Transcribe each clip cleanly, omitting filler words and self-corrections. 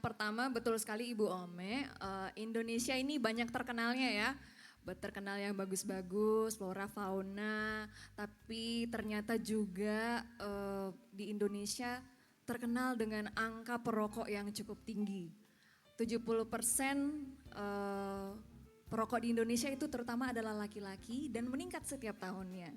Pertama betul sekali Ibu Ome, Indonesia ini banyak terkenalnya ya. Terkenal yang bagus-bagus, flora, fauna, tapi ternyata juga di Indonesia terkenal dengan angka perokok yang cukup tinggi. 70% perokok di Indonesia itu terutama adalah laki-laki dan meningkat setiap tahunnya.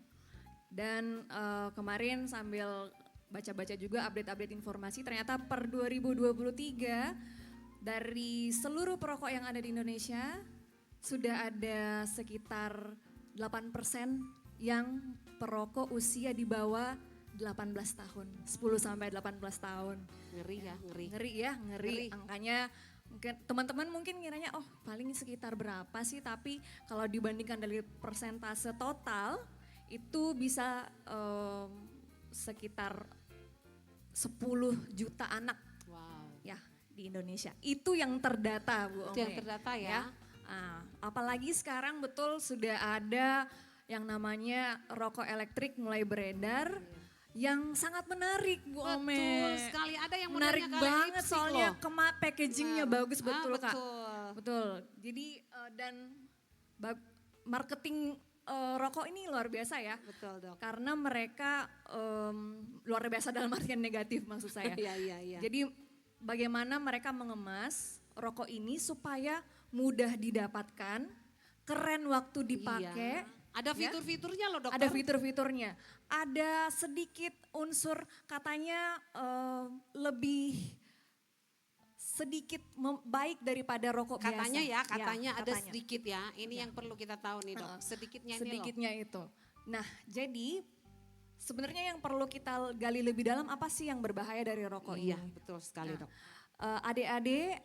Dan kemarin sambil baca-baca juga update-update informasi ternyata per 2023 dari seluruh perokok yang ada di Indonesia sudah ada sekitar 8% yang perokok usia di bawah 18 tahun, 10 sampai 18 tahun. Ngeri ya, ngeri. Ngeri ya, ngeri. Angkanya mungkin teman-teman mungkin ngiranya oh paling sekitar berapa sih, tapi kalau dibandingkan dari persentase total itu bisa sekitar 10 juta anak. Wow. Ya di Indonesia. Itu yang terdata Bu Ome. Itu yang terdata ya. Apalagi sekarang betul sudah ada yang namanya rokok elektrik mulai beredar. Yang sangat menarik Bu Ome. Betul sekali, ada yang menarik banget soalnya packagingnya bagus betul Kak. Betul. Betul. Jadi dan marketing rokok ini luar biasa ya. Betul Dok. Karena mereka luar biasa dalam artian negatif maksud saya. Iya. Jadi bagaimana mereka mengemas rokok ini supaya mudah didapatkan, keren waktu dipakai. Iya. Ada fitur-fiturnya loh dokter. Ada fitur-fiturnya. Ada sedikit unsur katanya lebih sedikit baik daripada rokok Katanya biasa. ya, katanya ada katanya. sedikit ya. Ini yang perlu kita tahu nih dok. Sedikitnya ini loh. Sedikitnya itu. Nah jadi sebenarnya yang perlu kita gali lebih dalam apa sih yang berbahaya dari rokok Iya ini. betul sekali dok. Adik-adik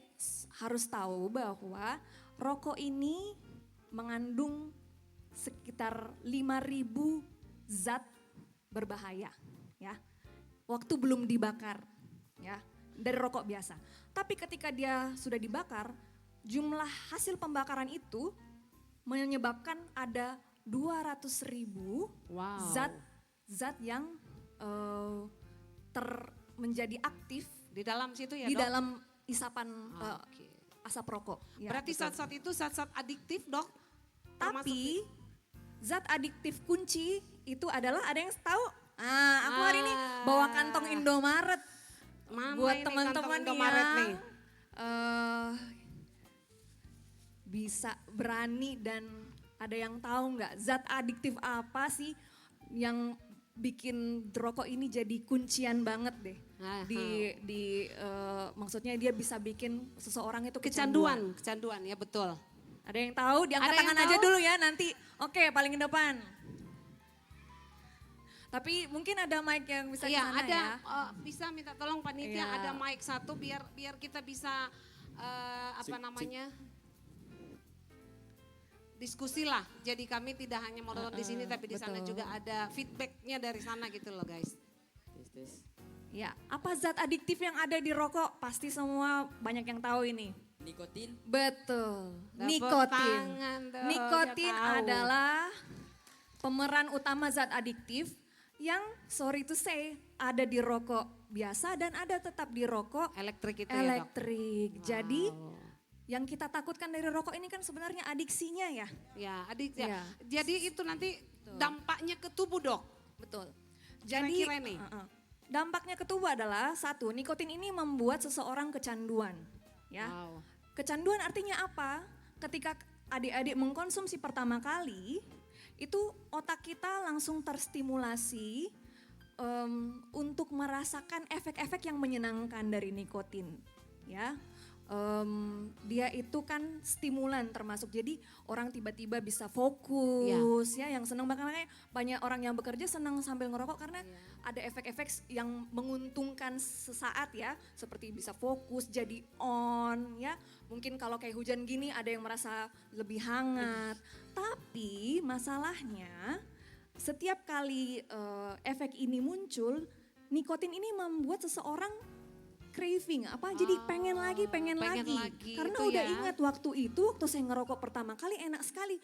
harus tahu bahwa rokok ini mengandung sekitar 5.000 zat berbahaya ya. Waktu belum dibakar ya dari rokok biasa. Tapi ketika dia sudah dibakar, jumlah hasil pembakaran itu menyebabkan ada 200.000 zat yang menjadi aktif Di dalam situ ya di dok? dalam isapan Oke. asap rokok. Ya, Berarti betul. zat-zat itu zat-zat adiktif dok? Tapi zat adiktif kunci itu adalah ada yang tahu? Aku hari ini bawa kantong Indomaret. Mana Buat ini teman-teman kantong Indomaret yang nih? Bisa berani dan ada yang tahu nggak zat adiktif apa sih yang bikin rokok ini jadi kuncian banget deh. Maksudnya dia bisa bikin seseorang itu kecanduan. Kecanduan ya betul. Ada yang tahu? Diangkat Ada yang tangan aja tahu? dulu ya nanti. Oke, paling depan. Tapi mungkin ada mic yang bisa Iya kesana ada, ya. bisa minta tolong panitia Iya. ada mic satu biar kita bisa diskusi lah. Jadi kami tidak hanya monolog di sini tapi di sana betul. juga ada feedbacknya dari sana gitu loh guys. Ya, apa zat adiktif yang ada di rokok? Pasti semua banyak yang tahu ini. Nikotin. Betul, Tepuk nikotin. tangan dong, Nikotin dia tahu. adalah pemeran utama zat adiktif yang sorry to say ada di rokok biasa dan ada tetap di rokok Elektrik itu ya dok. elektrik. Jadi yang kita takutkan dari rokok ini kan sebenarnya adiksinya ya. Ya adik ya. Iya. Jadi itu nanti dampaknya ke tubuh dok. Betul. Jadi Kira-kira nih. dampaknya ke tubuh adalah satu, nikotin ini membuat seseorang kecanduan. Ya. Wow. Kecanduan artinya apa? Ketika adik-adik mengkonsumsi pertama kali, itu otak kita langsung terstimulasi untuk merasakan efek-efek yang menyenangkan dari nikotin. Ya. Dia itu kan stimulan termasuk jadi orang tiba-tiba bisa fokus ya yang senang makanya banyak orang yang bekerja senang sambil ngerokok karena ada efek-efek yang menguntungkan sesaat ya seperti bisa fokus jadi on ya mungkin kalau kayak hujan gini ada yang merasa lebih hangat tapi masalahnya setiap kali efek ini muncul nikotin ini membuat seseorang craving, jadi pengen lagi, pengen lagi, karena itu udah ya. ingat waktu itu, waktu saya ngerokok pertama kali enak sekali.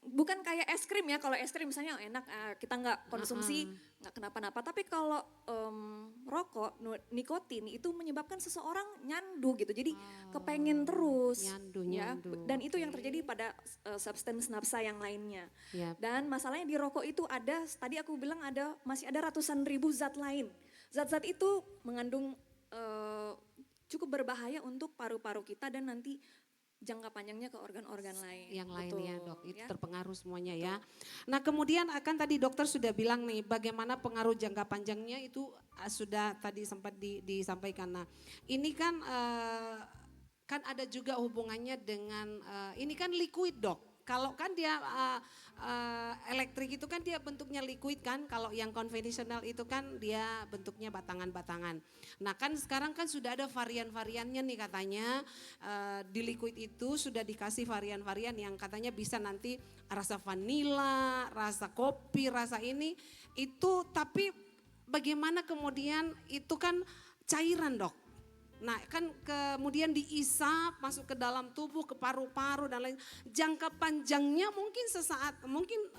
Bukan kayak es krim ya, kalau es krim misalnya enak, kita nggak konsumsi, nggak kenapa-napa. Tapi kalau rokok, nikotin itu menyebabkan seseorang nyandu gitu. Jadi kepengen terus. Nyandu, Dan itu yang oke. terjadi pada substance nafsa yang lainnya. Yap. Dan masalahnya di rokok itu ada, tadi aku bilang masih ada ratusan ribu zat lain. Zat-zat itu mengandung cukup berbahaya untuk paru-paru kita dan nanti jangka panjangnya ke organ-organ lain. Yang lain Betul, ya dok, itu ya. terpengaruh semuanya ya. Nah kemudian akan tadi dokter sudah bilang nih bagaimana pengaruh jangka panjangnya itu sudah tadi sempat disampaikan. Nah ini kan kan ada juga hubungannya dengan ini kan liquid dok. Kalau kan dia elektrik itu kan dia bentuknya liquid kan, kalau yang konvensional itu kan dia bentuknya batangan-batangan. Nah kan sekarang kan sudah ada varian-variannya nih katanya di liquid itu sudah dikasih varian-varian yang katanya bisa nanti rasa vanila, rasa kopi, rasa ini itu tapi bagaimana kemudian itu kan cairan dok. Nah kan kemudian diisap masuk ke dalam tubuh, ke paru-paru dan lain. Jangka panjangnya mungkin sesaat, mungkin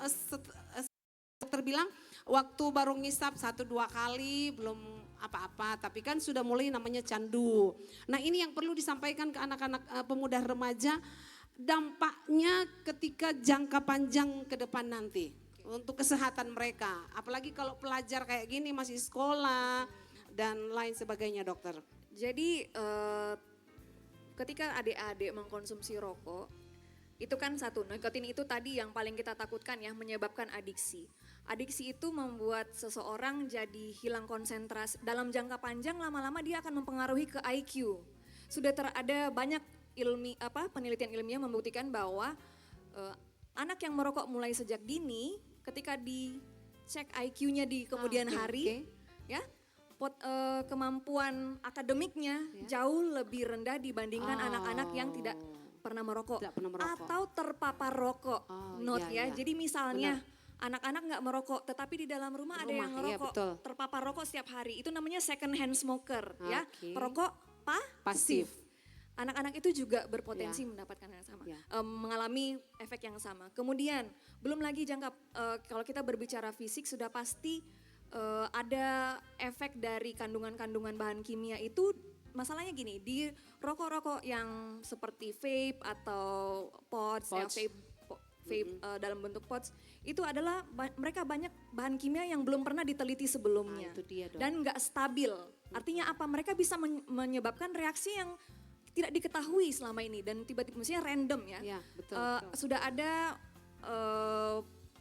dokter bilang waktu baru ngisap 1-2 kali belum apa-apa. Tapi kan sudah mulai namanya candu. Nah ini yang perlu disampaikan ke anak-anak pemuda remaja. Dampaknya ketika jangka panjang ke depan nanti. Untuk kesehatan mereka. Apalagi kalau pelajar kayak gini masih sekolah dan lain sebagainya dokter. Jadi ketika adik-adik mengkonsumsi rokok, itu kan satu, nikotin itu tadi yang paling kita takutkan ya, menyebabkan adiksi. Adiksi itu membuat seseorang jadi hilang konsentrasi. Dalam jangka panjang lama-lama dia akan mempengaruhi ke IQ. Sudah ada banyak penelitian ilmiah membuktikan bahwa anak yang merokok mulai sejak dini, ketika dicek IQ-nya di kemudian hari, ya. Kemampuan akademiknya jauh lebih rendah dibandingkan anak-anak yang tidak pernah merokok, atau terpapar rokok. Jadi misalnya anak-anak nggak merokok tetapi di dalam rumah ada yang merokok, terpapar rokok setiap hari, itu namanya second hand smoker, ya, perokok pasif. Anak-anak itu juga berpotensi mendapatkan yang sama, mengalami efek yang sama. Kemudian belum lagi kalau kita berbicara fisik sudah pasti ada efek dari kandungan-kandungan bahan kimia itu. Masalahnya gini, di rokok-rokok yang seperti vape atau pods. Ya, vape dalam bentuk pods itu adalah mereka banyak bahan kimia yang belum pernah diteliti sebelumnya itu dia, dan nggak stabil. Artinya apa? Mereka bisa menyebabkan reaksi yang tidak diketahui selama ini dan tiba-tiba maksudnya random ya. Betul. Sudah ada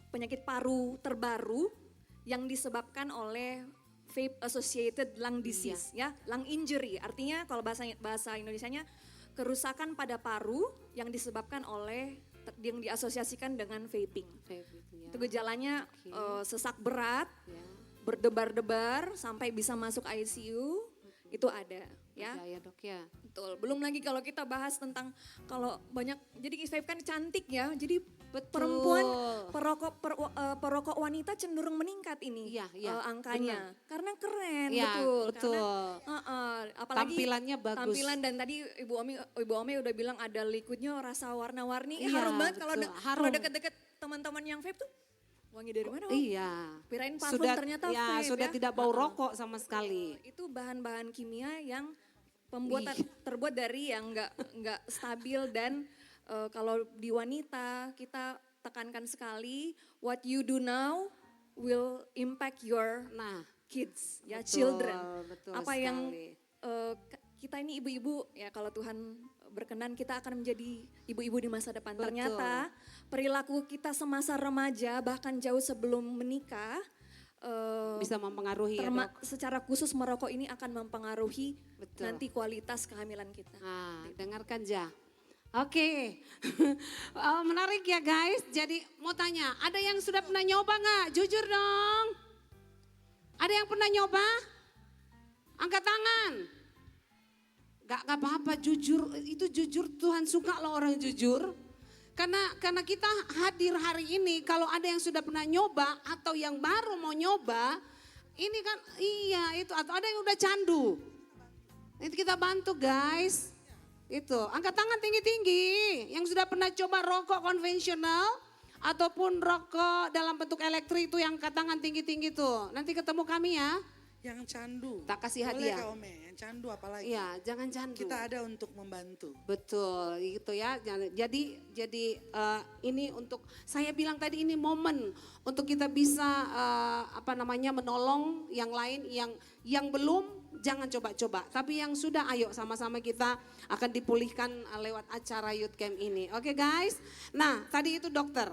penyakit paru terbaru yang disebabkan oleh vape associated lung disease, ya, lung injury. Artinya kalau bahasa Indonesianya kerusakan pada paru yang disebabkan oleh yang diasosiasikan dengan vaping. Itu gejalanya sesak berat, berdebar-debar sampai bisa masuk ICU, itu ada, ya. Ya dok ya. Betul. Belum lagi kalau kita bahas tentang kalau banyak, jadi vape kan cantik ya, jadi perempuan perokok wanita cenderung meningkat ini angkanya. Benar. Karena keren, betul. Karena, apalagi tampilannya bagus. Tampilan dan tadi Ibu Omi udah bilang ada liquidnya rasa warna-warni, harum banget kalau deket-deket teman-teman yang vape tuh. Wangi dari mana? Kirain parfum ternyata vape sudah tidak bau rokok sama sekali. Itu bahan-bahan kimia yang terbuat dari yang nggak stabil dan kalau di wanita kita tekankan sekali, what you do now will impact your kids, ya, children. Betul apa sekali. Yang kita ini ibu-ibu ya, kalau Tuhan berkenan kita akan menjadi ibu-ibu di masa depan. Betul. Ternyata perilaku kita semasa remaja bahkan jauh sebelum menikah bisa mempengaruhi ya dok. Secara khusus merokok ini akan mempengaruhi nanti kualitas kehamilan kita. Dengarkan Ja. Oke. Menarik ya guys. Jadi mau tanya, ada yang sudah pernah nyoba nggak? Jujur dong. Ada yang pernah nyoba? Angkat tangan. Gak apa-apa, jujur. Itu jujur, Tuhan suka loh orang jujur. Karena kita hadir hari ini, kalau ada yang sudah pernah nyoba atau yang baru mau nyoba, ini kan itu, atau ada yang udah candu. Itu kita bantu guys. Itu, angkat tangan tinggi-tinggi. Yang sudah pernah coba rokok konvensional ataupun rokok dalam bentuk elektrik itu yang angkat tangan tinggi-tinggi tuh. Nanti ketemu kami ya. Yang candu. Tak kasih Boleh hadiah. Kak Ome, yang candu apalagi. Iya, jangan candu. Kita ada untuk membantu. Betul, gitu ya. Jadi ini untuk saya bilang tadi ini momen untuk kita bisa menolong yang lain yang belum jangan coba-coba. Tapi yang sudah ayo sama-sama kita akan dipulihkan lewat acara Youth Camp ini. Oke guys. Nah, tadi itu dokter.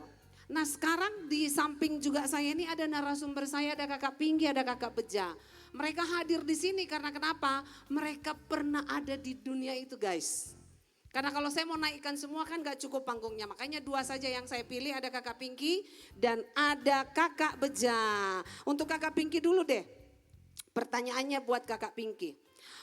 Nah, sekarang di samping juga saya ini ada narasumber saya, ada Kakak Pinky, ada Kakak Beja. Mereka hadir di sini karena kenapa? Mereka pernah ada di dunia itu guys. Karena kalau saya mau naikkan semua kan gak cukup panggungnya. Makanya dua saja yang saya pilih, ada Kakak Pinky dan ada Kakak Beja. Untuk Kakak Pinky dulu deh. Pertanyaannya buat Kakak Pinky.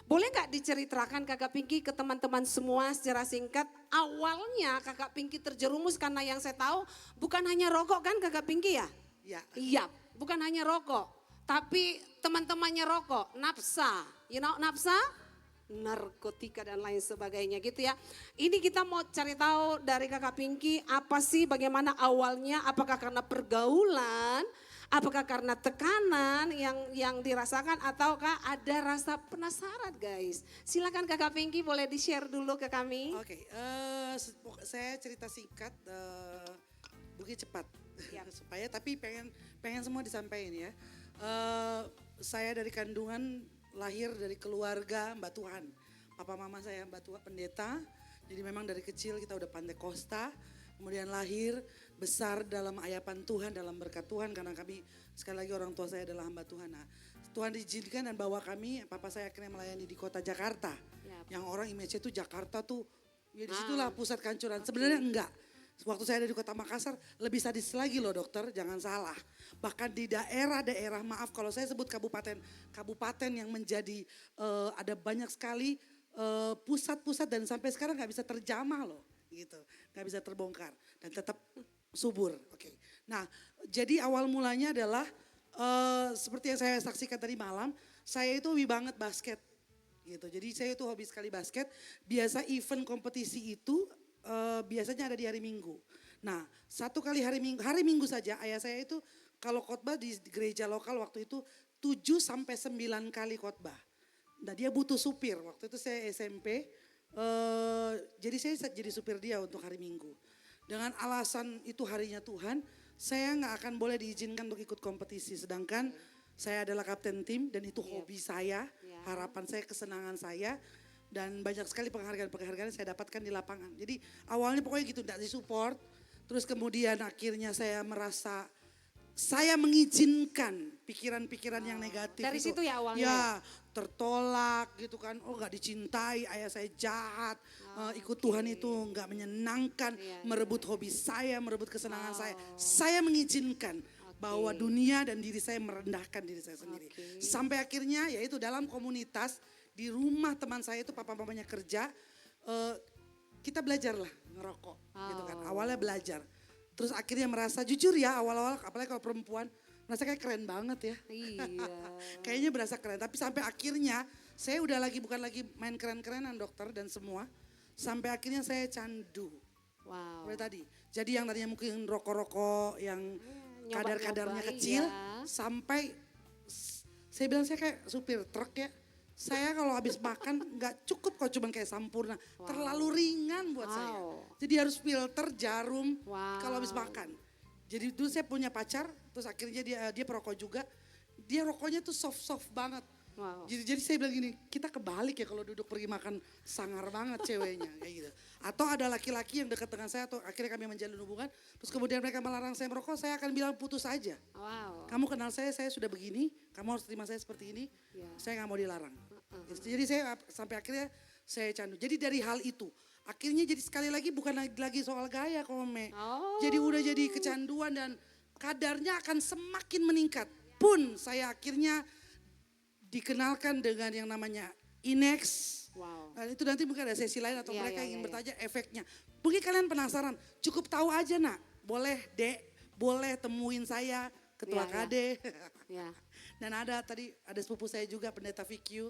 Boleh gak diceritakan Kakak Pinky ke teman-teman semua secara singkat. Awalnya Kakak Pinky terjerumus karena yang saya tahu bukan hanya rokok kan Kakak Pinky ya? Ya. Iya, bukan hanya rokok. Tapi teman-temannya rokok, nafsa, you know nafsa, narkotika dan lain sebagainya gitu ya. Ini kita mau cari tahu dari Kakak Pinky apa sih bagaimana awalnya, apakah karena pergaulan, apakah karena tekanan yang dirasakan ataukah ada rasa penasaran guys. Silakan Kakak Pinky boleh di-share dulu ke kami. Oke, saya cerita singkat, mungkin cepat. Supaya tapi pengen semua disampaikan ya. Saya dari kandungan lahir dari keluarga Mbak Tuhan. Papa mama saya Mbak Tuhan pendeta. Jadi memang dari kecil kita udah pandai kosta. Kemudian lahir besar dalam ayapan Tuhan, dalam berkat Tuhan. Karena kami sekali lagi orang tua saya adalah hamba Tuhan. Nah, Tuhan diizinkan dan bawa kami, papa saya akhirnya melayani di kota Jakarta. Yang orang image itu Jakarta tuh, ya disitulah pusat kehancuran. Sebenarnya enggak. Waktu saya ada di kota Makassar lebih sadis lagi loh dokter, jangan salah. Bahkan di daerah-daerah, maaf kalau saya sebut kabupaten yang menjadi ada banyak sekali pusat-pusat dan sampai sekarang nggak bisa terjamah loh, gitu, nggak bisa terbongkar dan tetap subur. Oke. Nah, jadi awal mulanya adalah seperti yang saya saksikan tadi malam, saya itu hobi banget basket, gitu. Jadi saya itu hobi sekali basket. Biasa event kompetisi itu biasanya ada di hari Minggu. Nah, satu kali hari Minggu saja ayah saya itu kalau khotbah di gereja lokal waktu itu 7 sampai 9 kali khotbah. Nah, dia butuh supir. Waktu itu saya SMP, jadi saya jadi supir dia untuk hari Minggu. Dengan alasan itu harinya Tuhan, saya nggak akan boleh diizinkan untuk ikut kompetisi. Sedangkan saya adalah kapten tim dan itu hobi saya, harapan saya, kesenangan saya. Dan banyak sekali penghargaan-penghargaan saya dapatkan di lapangan. Jadi awalnya pokoknya gitu, tidak disupport. Terus kemudian akhirnya saya merasa saya mengizinkan pikiran-pikiran yang negatif. Dari itu. situ ya awalnya? Ya, tertolak gitu kan. Oh gak dicintai, ayah saya jahat. Ikut Tuhan itu gak menyenangkan. Merebut hobi saya, merebut kesenangan saya. Saya mengizinkan bahwa dunia dan diri saya merendahkan diri saya sendiri. Sampai akhirnya yaitu dalam komunitas. Di rumah teman saya itu papa-papanya kerja, kita belajar lah ngerokok gitu kan. Awalnya belajar, terus akhirnya merasa jujur ya awal-awal apalagi kalau perempuan, merasa kayak keren banget ya. Iya. Kayaknya berasa keren, tapi sampai akhirnya saya udah bukan lagi main keren-kerenan dokter dan semua. Sampai akhirnya saya candu. Wow. Seperti tadi, jadi yang tadinya mungkin rokok-rokok yang kadar-kadarnya kecil, sampai saya bilang saya kayak supir truk ya. Saya kalau habis makan nggak cukup kok cuma kayak sampurna, terlalu ringan buat saya. Jadi harus filter jarum kalau habis makan. Jadi dulu saya punya pacar, terus akhirnya dia perokok juga. Dia rokoknya tuh soft banget. Jadi saya bilang gini, kita kebalik ya kalau duduk pergi makan sangar banget ceweknya kayak gitu. Atau ada laki-laki yang dekat dengan saya atau akhirnya kami menjalin hubungan, terus kemudian mereka melarang saya merokok, saya akan bilang putus aja. Kamu kenal saya sudah begini, kamu harus terima saya seperti ini, saya nggak mau dilarang. Jadi saya sampai akhirnya saya candu. Jadi dari hal itu, akhirnya jadi sekali lagi bukan lagi soal gaya Kome. Jadi udah jadi kecanduan dan kadarnya akan semakin meningkat. Pun saya akhirnya dikenalkan dengan yang namanya Inex. Nah, itu nanti mungkin ada sesi lain atau mereka ingin bertanya efeknya. Mungkin kalian penasaran, cukup tahu aja nak. Boleh dek, boleh temuin saya, ketua KD. Dan ada tadi, ada sepupu saya juga pendeta VQ,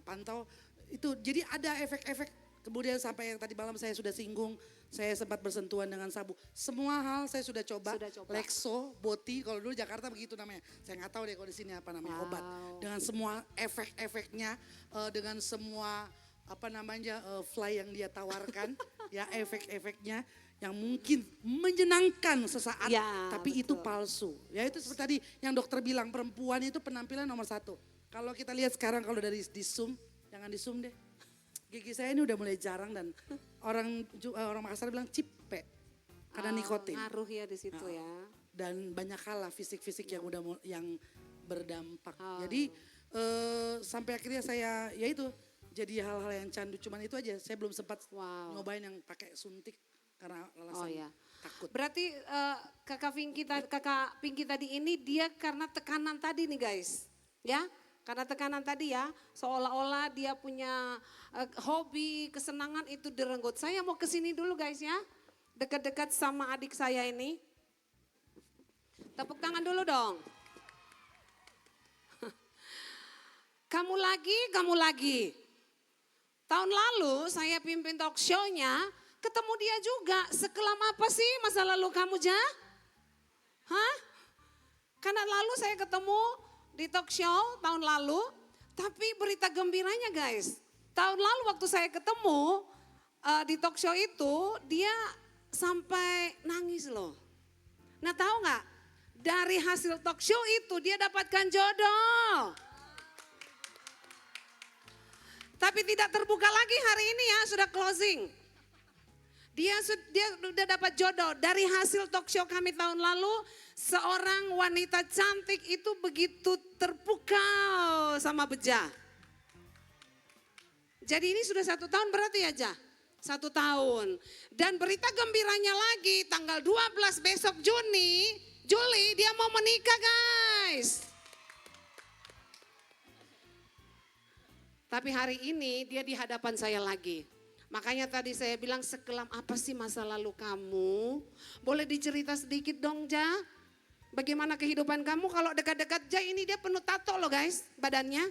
pantau. Itu jadi ada efek-efek. Kemudian sampai yang tadi malam saya sudah singgung, saya sempat bersentuhan dengan sabu. Semua hal saya sudah coba. Sudah coba. Lexo, Boti, kalau dulu Jakarta begitu namanya. Saya nggak tahu deh kalau di sini apa namanya obat. Dengan semua efek-efeknya, dengan semua apa namanya fly yang dia tawarkan, ya efek-efeknya yang mungkin menyenangkan sesaat, Ya, tapi betul. itu palsu. Ya itu seperti tadi yang dokter bilang, perempuan itu penampilan nomor 1. Kalau kita lihat sekarang kalau dari di zoom, jangan di zoom deh. Gigi saya ini udah mulai jarang dan orang Makassar bilang cipe karena nikotin. Ngaruh ya di situ ya. Dan banyak hal lah fisik-fisik yang udah yang berdampak. Jadi sampai akhirnya saya ya itu jadi hal-hal yang candu, cuman itu aja. Saya belum sempat nyobain yang pakai suntik karena alasan takut. Berarti kakak Pinky tadi ini dia karena tekanan tadi nih guys, ya. Karena tekanan tadi ya, seolah-olah dia punya hobi, kesenangan itu direnggut. Saya mau kesini dulu guys ya, dekat-dekat sama adik saya ini. Tepuk tangan dulu dong. Kamu lagi. Tahun lalu saya pimpin talk show-nya, ketemu dia juga. Sekelam apa sih masa lalu kamu, Ja? Hah? Karena lalu saya ketemu di talk show tahun lalu, tapi berita gembiranya guys. Tahun lalu waktu saya ketemu di talk show itu, dia sampai nangis loh. Nah tahu nggak? Dari hasil talk show itu dia dapatkan jodoh. Tapi tidak terbuka lagi hari ini ya, sudah closing. Dia sudah dapat jodoh. Dari hasil talk show kami tahun lalu, seorang wanita cantik itu begitu terpukau sama Beja. Jadi ini sudah 1 tahun berarti ya, Ja? 1 tahun. Dan berita gembiranya lagi, tanggal 12 besok Juli dia mau menikah guys. Tapi hari ini dia di hadapan saya lagi. Makanya tadi saya bilang sekelam apa sih masa lalu kamu? Boleh dicerita sedikit dong, Ja? Bagaimana kehidupan kamu? Kalau dekat-dekat Ja ini dia penuh tato loh guys badannya.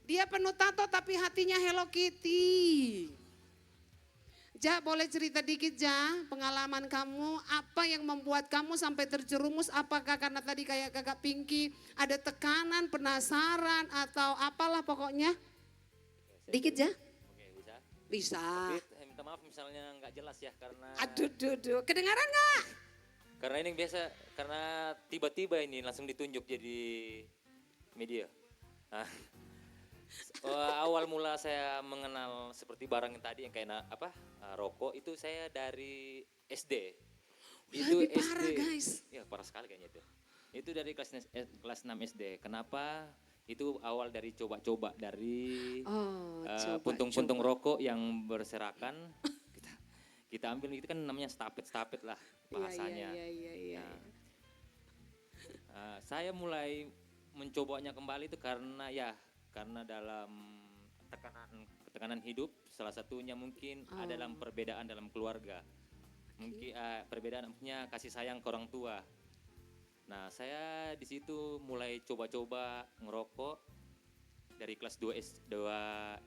Dia penuh tato tapi hatinya Hello Kitty. Ja, boleh cerita dikit Ja pengalaman kamu. Apa yang membuat kamu sampai terjerumus? Apakah karena tadi kayak kakak Pinky ada tekanan, penasaran atau apalah pokoknya? Dikit Ja? Bisa. Tapi minta maaf misalnya nggak jelas ya karena. Aduh, kedengaran nggak? Karena ini biasa, karena tiba-tiba ini langsung ditunjuk jadi media. Nah, awal mula saya mengenal seperti barang yang tadi yang kayak rokok itu saya dari SD. Lebih parah guys. Ya parah sekali kayaknya itu. Itu dari kelas 6 SD. Kenapa? Itu awal dari coba-coba dari puntung-puntung rokok yang berserakan. Kita ambil itu kan namanya stapet lah bahasanya. Iya. Saya mulai mencobanya kembali itu karena dalam tekanan hidup, salah satunya mungkin ada dalam perbedaan dalam keluarga. Mungkin perbedaan maksudnya kasih sayang ke orang tua. Nah, saya di situ mulai coba-coba ngerokok dari kelas 2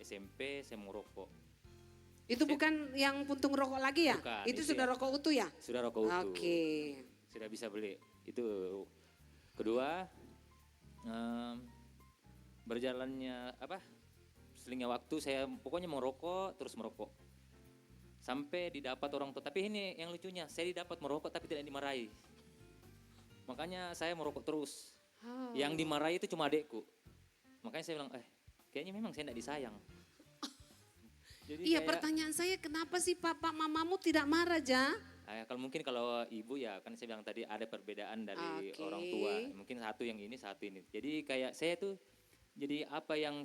SMP saya mau rokok. Itu bukan yang puntung rokok lagi ya? Bukan, itu sudah rokok utuh ya? Sudah rokok utuh. Oke. Sudah bisa beli. Itu kedua berjalannya selingnya waktu saya pokoknya merokok terus merokok. Sampai didapat orang tua. Tapi ini yang lucunya, saya didapat merokok tapi tidak dimarahi. Makanya saya merokok terus. Yang dimarahi itu cuma adekku. Makanya saya bilang, kayaknya memang saya tidak disayang. Jadi iya, pertanyaan saya kenapa sih papa mamamu tidak marah, Ja? Kalau ibu ya kan saya bilang tadi ada perbedaan dari orang tua. Mungkin satu yang ini, satu ini. Jadi kayak saya tuh jadi apa yang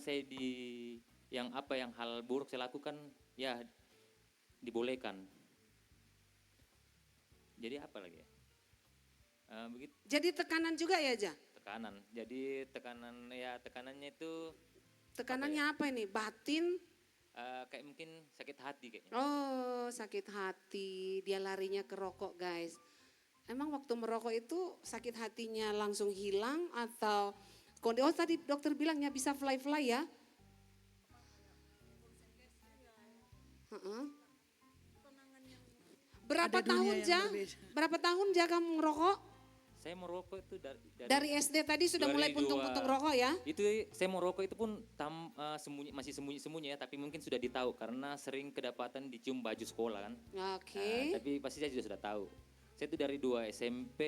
hal buruk saya lakukan ya dibolehkan. Jadi apa lagi ya? Begitu. Jadi tekanan juga ya, Ja? Tekanan. Jadi tekanannya itu. Tekanannya apa ini? Batin? Kayak mungkin sakit hati kayaknya. Oh, sakit hati. Dia larinya ke rokok, guys. Emang waktu merokok itu sakit hatinya langsung hilang atau tadi dokter bilangnya bisa fly ya? Heeh. Berapa Ada dunia tahun yang Ja? berbeda. Berapa tahun Ja kamu ngerokok? Saya merokok itu Dari SD tadi sudah mulai puntung-puntung rokok ya? Itu saya merokok itu pun masih sembunyi-sembunyi ya, tapi mungkin sudah ditahu karena sering kedapatan dicium baju sekolah kan. Oke. Tapi pasti saya juga sudah tahu. Saya itu dari 2 SMP,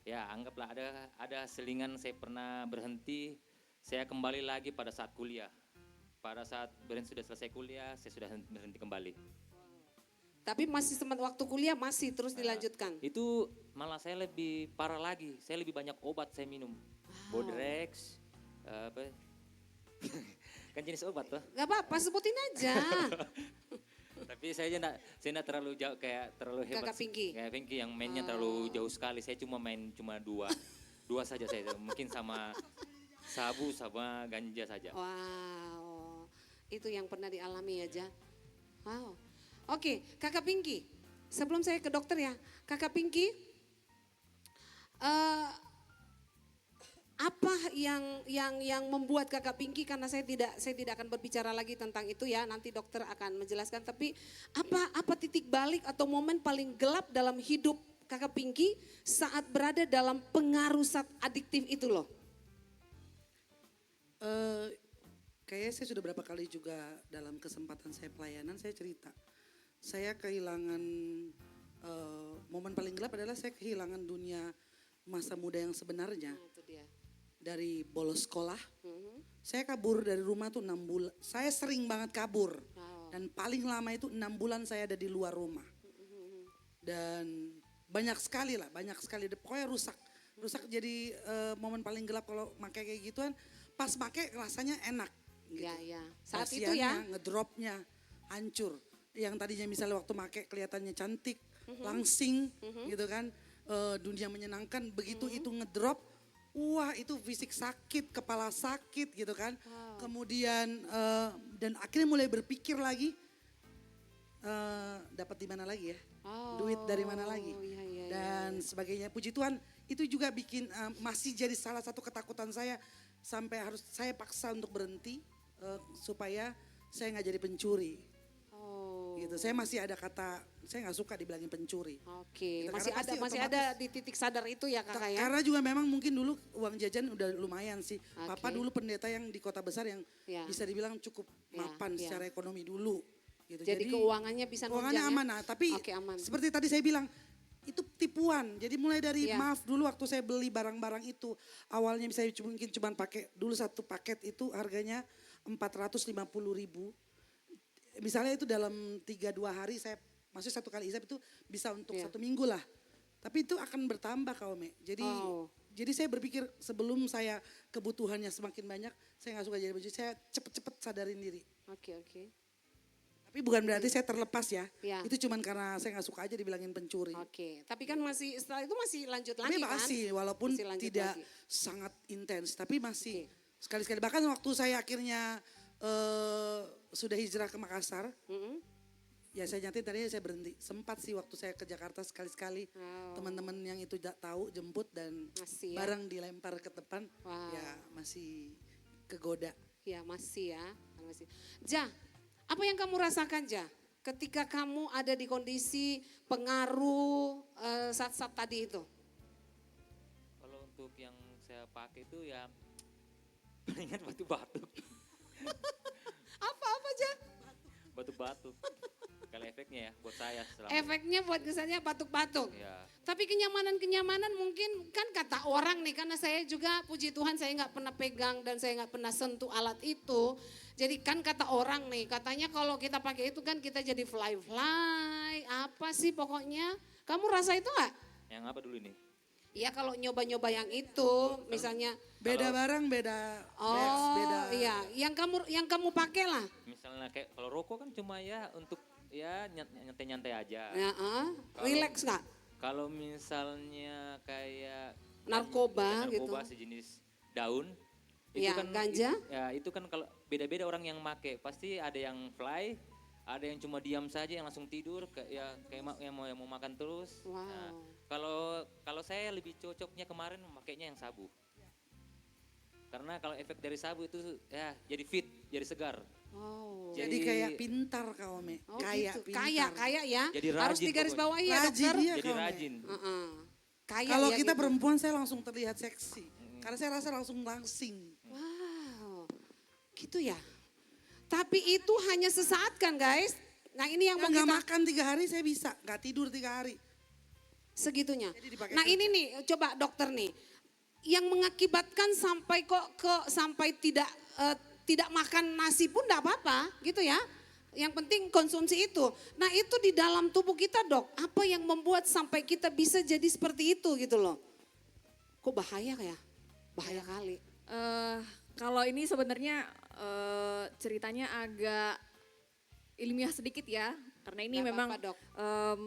ya anggaplah ada selingan saya pernah berhenti, saya kembali lagi pada saat kuliah. Pada saat sudah selesai kuliah, saya sudah berhenti kembali. Tapi masih sempat waktu kuliah masih terus dilanjutkan. Itu malah saya lebih parah lagi, saya lebih banyak obat saya minum. Bodrex, apa? Kan jenis obat toh. Gak apa-apa sebutin aja. Tapi saya enggak terlalu jauh kayak terlalu hebat. Kakak Pinky. Kayak Pinky yang mainnya terlalu jauh sekali. Saya cuma main dua. Dua saja saya. Mungkin sama sabu sama ganja saja. Wow, itu yang pernah dialami aja. Wow. Oke, Kakak Pinky. Sebelum saya ke dokter ya, Kakak Pinky, apa yang membuat Kakak Pinky, karena saya tidak akan berbicara lagi tentang itu ya, nanti dokter akan menjelaskan. Tapi apa titik balik atau momen paling gelap dalam hidup Kakak Pinky saat berada dalam pengaruh zat adiktif itu loh? Kayaknya saya sudah berapa kali juga dalam kesempatan saya pelayanan saya cerita. Saya kehilangan momen paling gelap adalah saya kehilangan dunia masa muda yang sebenarnya. Itu dia. Dari bolos sekolah, saya kabur dari rumah tuh 6 bulan. Saya sering banget kabur dan paling lama itu 6 bulan saya ada di luar rumah. Dan banyak sekali. Pokoknya rusak jadi momen paling gelap kalau pakai kayak gituan. Pas pakai rasanya enak. Gitu. Ya. Saat itu ya. Ngedropnya hancur. Yang tadinya misalnya waktu pakai kelihatannya cantik, langsing gitu kan. Dunia menyenangkan, begitu itu ngedrop, wah itu fisik sakit, kepala sakit gitu kan. Kemudian dan akhirnya mulai berpikir lagi, dapat di mana lagi ya, duit dari mana lagi, dan sebagainya. Puji Tuhan itu juga bikin masih jadi salah satu ketakutan saya sampai harus saya paksa untuk berhenti supaya saya nggak jadi pencuri. Gitu. Saya masih ada kata, saya nggak suka dibilangin pencuri. Oke, Gitu, masih ada di titik sadar itu ya kakak ya? Karena juga memang mungkin dulu uang jajan udah lumayan sih. Papa dulu pendeta yang di kota besar yang bisa dibilang cukup mapan secara ekonomi dulu. Gitu. Jadi keuangannya bisa nunjang keuangannya ya? aman, tapi aman. seperti tadi saya bilang, itu tipuan. Jadi mulai dari maaf dulu waktu saya beli barang-barang itu. Awalnya saya mungkin cuma pakai, dulu satu paket itu harganya 450.000. Misalnya itu dalam 3-2 hari saya, maksudnya satu kali isap itu bisa untuk 1 minggu lah. Tapi itu akan bertambah Kaume. Jadi saya berpikir sebelum saya kebutuhannya semakin banyak, saya gak suka jadi pencuri, saya cepet-cepet sadarin diri. Oke. Tapi bukan berarti saya terlepas ya. Ya. Itu cuman karena saya gak suka aja dibilangin pencuri. Oke, tapi kan masih setelah itu masih lanjut lagi Tapi kan? masih walaupun Masih lanjut tidak lagi. sangat intens, tapi masih sekali-sekali. Bahkan waktu saya akhirnya sudah hijrah ke Makassar, ya saya nyatain tadinya saya berhenti. Sempat sih waktu saya ke Jakarta sekali-sekali, teman-teman yang itu tahu jemput dan Masih ya? barang dilempar ke depan, ya masih kegoda. Ya masih ya. Masih. Ja, apa yang kamu rasakan Ja? Ketika kamu ada di kondisi pengaruh zat-zat tadi itu? Kalau untuk yang saya pakai itu ya ingat batu-batu. Apa Ja? Batu-batu. Kalau efeknya ya buat saya selama. Efeknya buat kesannya batuk-batuk. Ya. Tapi kenyamanan mungkin kan kata orang nih, karena saya juga puji Tuhan saya nggak pernah pegang dan saya nggak pernah sentuh alat itu. Jadi kan kata orang nih, katanya kalau kita pakai itu kan kita jadi fly, apa sih pokoknya. Kamu rasa itu nggak? Yang apa dulu nih? Iya kalau nyoba-nyoba yang itu, misalnya. Beda barang, beda bags, beda. Iya, yang kamu pakai lah. Misalnya kayak kalau rokok kan cuma ya untuk ya nyantai-nyantai aja. Ya, relax nggak? Kalau misalnya kayak Narkoba gitu. narkoba sejenis daun, Ya, ganja? Itu kan kalau beda-beda orang yang make, pasti ada yang fly, ada yang cuma diam saja yang langsung tidur, kayak yang mau makan terus. Wow. Nah, kalau saya lebih cocoknya kemarin memakainya yang sabu. Karena kalau efek dari sabu itu ya jadi fit, jadi segar. Oh. Jadi kayak pintar Kak Ome. Oh Kayak gitu. pintar. Kaya ya. Jadi Harus rajin digaris pokoknya. bawahi ya Rajin dokter. dia Jadi Kak Ome. rajin. Heeh. Kaya Kalau ya kita gitu. perempuan saya langsung terlihat seksi. Karena saya rasa langsung langsing. Wow, gitu ya. Tapi itu hanya sesaat kan guys. Nah ini yang mau Nggak kita makan 3 hari saya bisa, nggak tidur 3 hari. segitunya. Jadi dipakai Nah kerja. ini nih coba dokter nih. Yang mengakibatkan sampai sampai tidak makan nasi pun enggak apa-apa gitu ya. Yang penting konsumsi itu. Nah itu di dalam tubuh kita dok, apa yang membuat sampai kita bisa jadi seperti itu gitu loh. Kok bahaya ya? Bahaya kali. Kalau ini sebenarnya ceritanya agak ilmiah sedikit ya, karena ini Nggak memang apa-apa, Dok.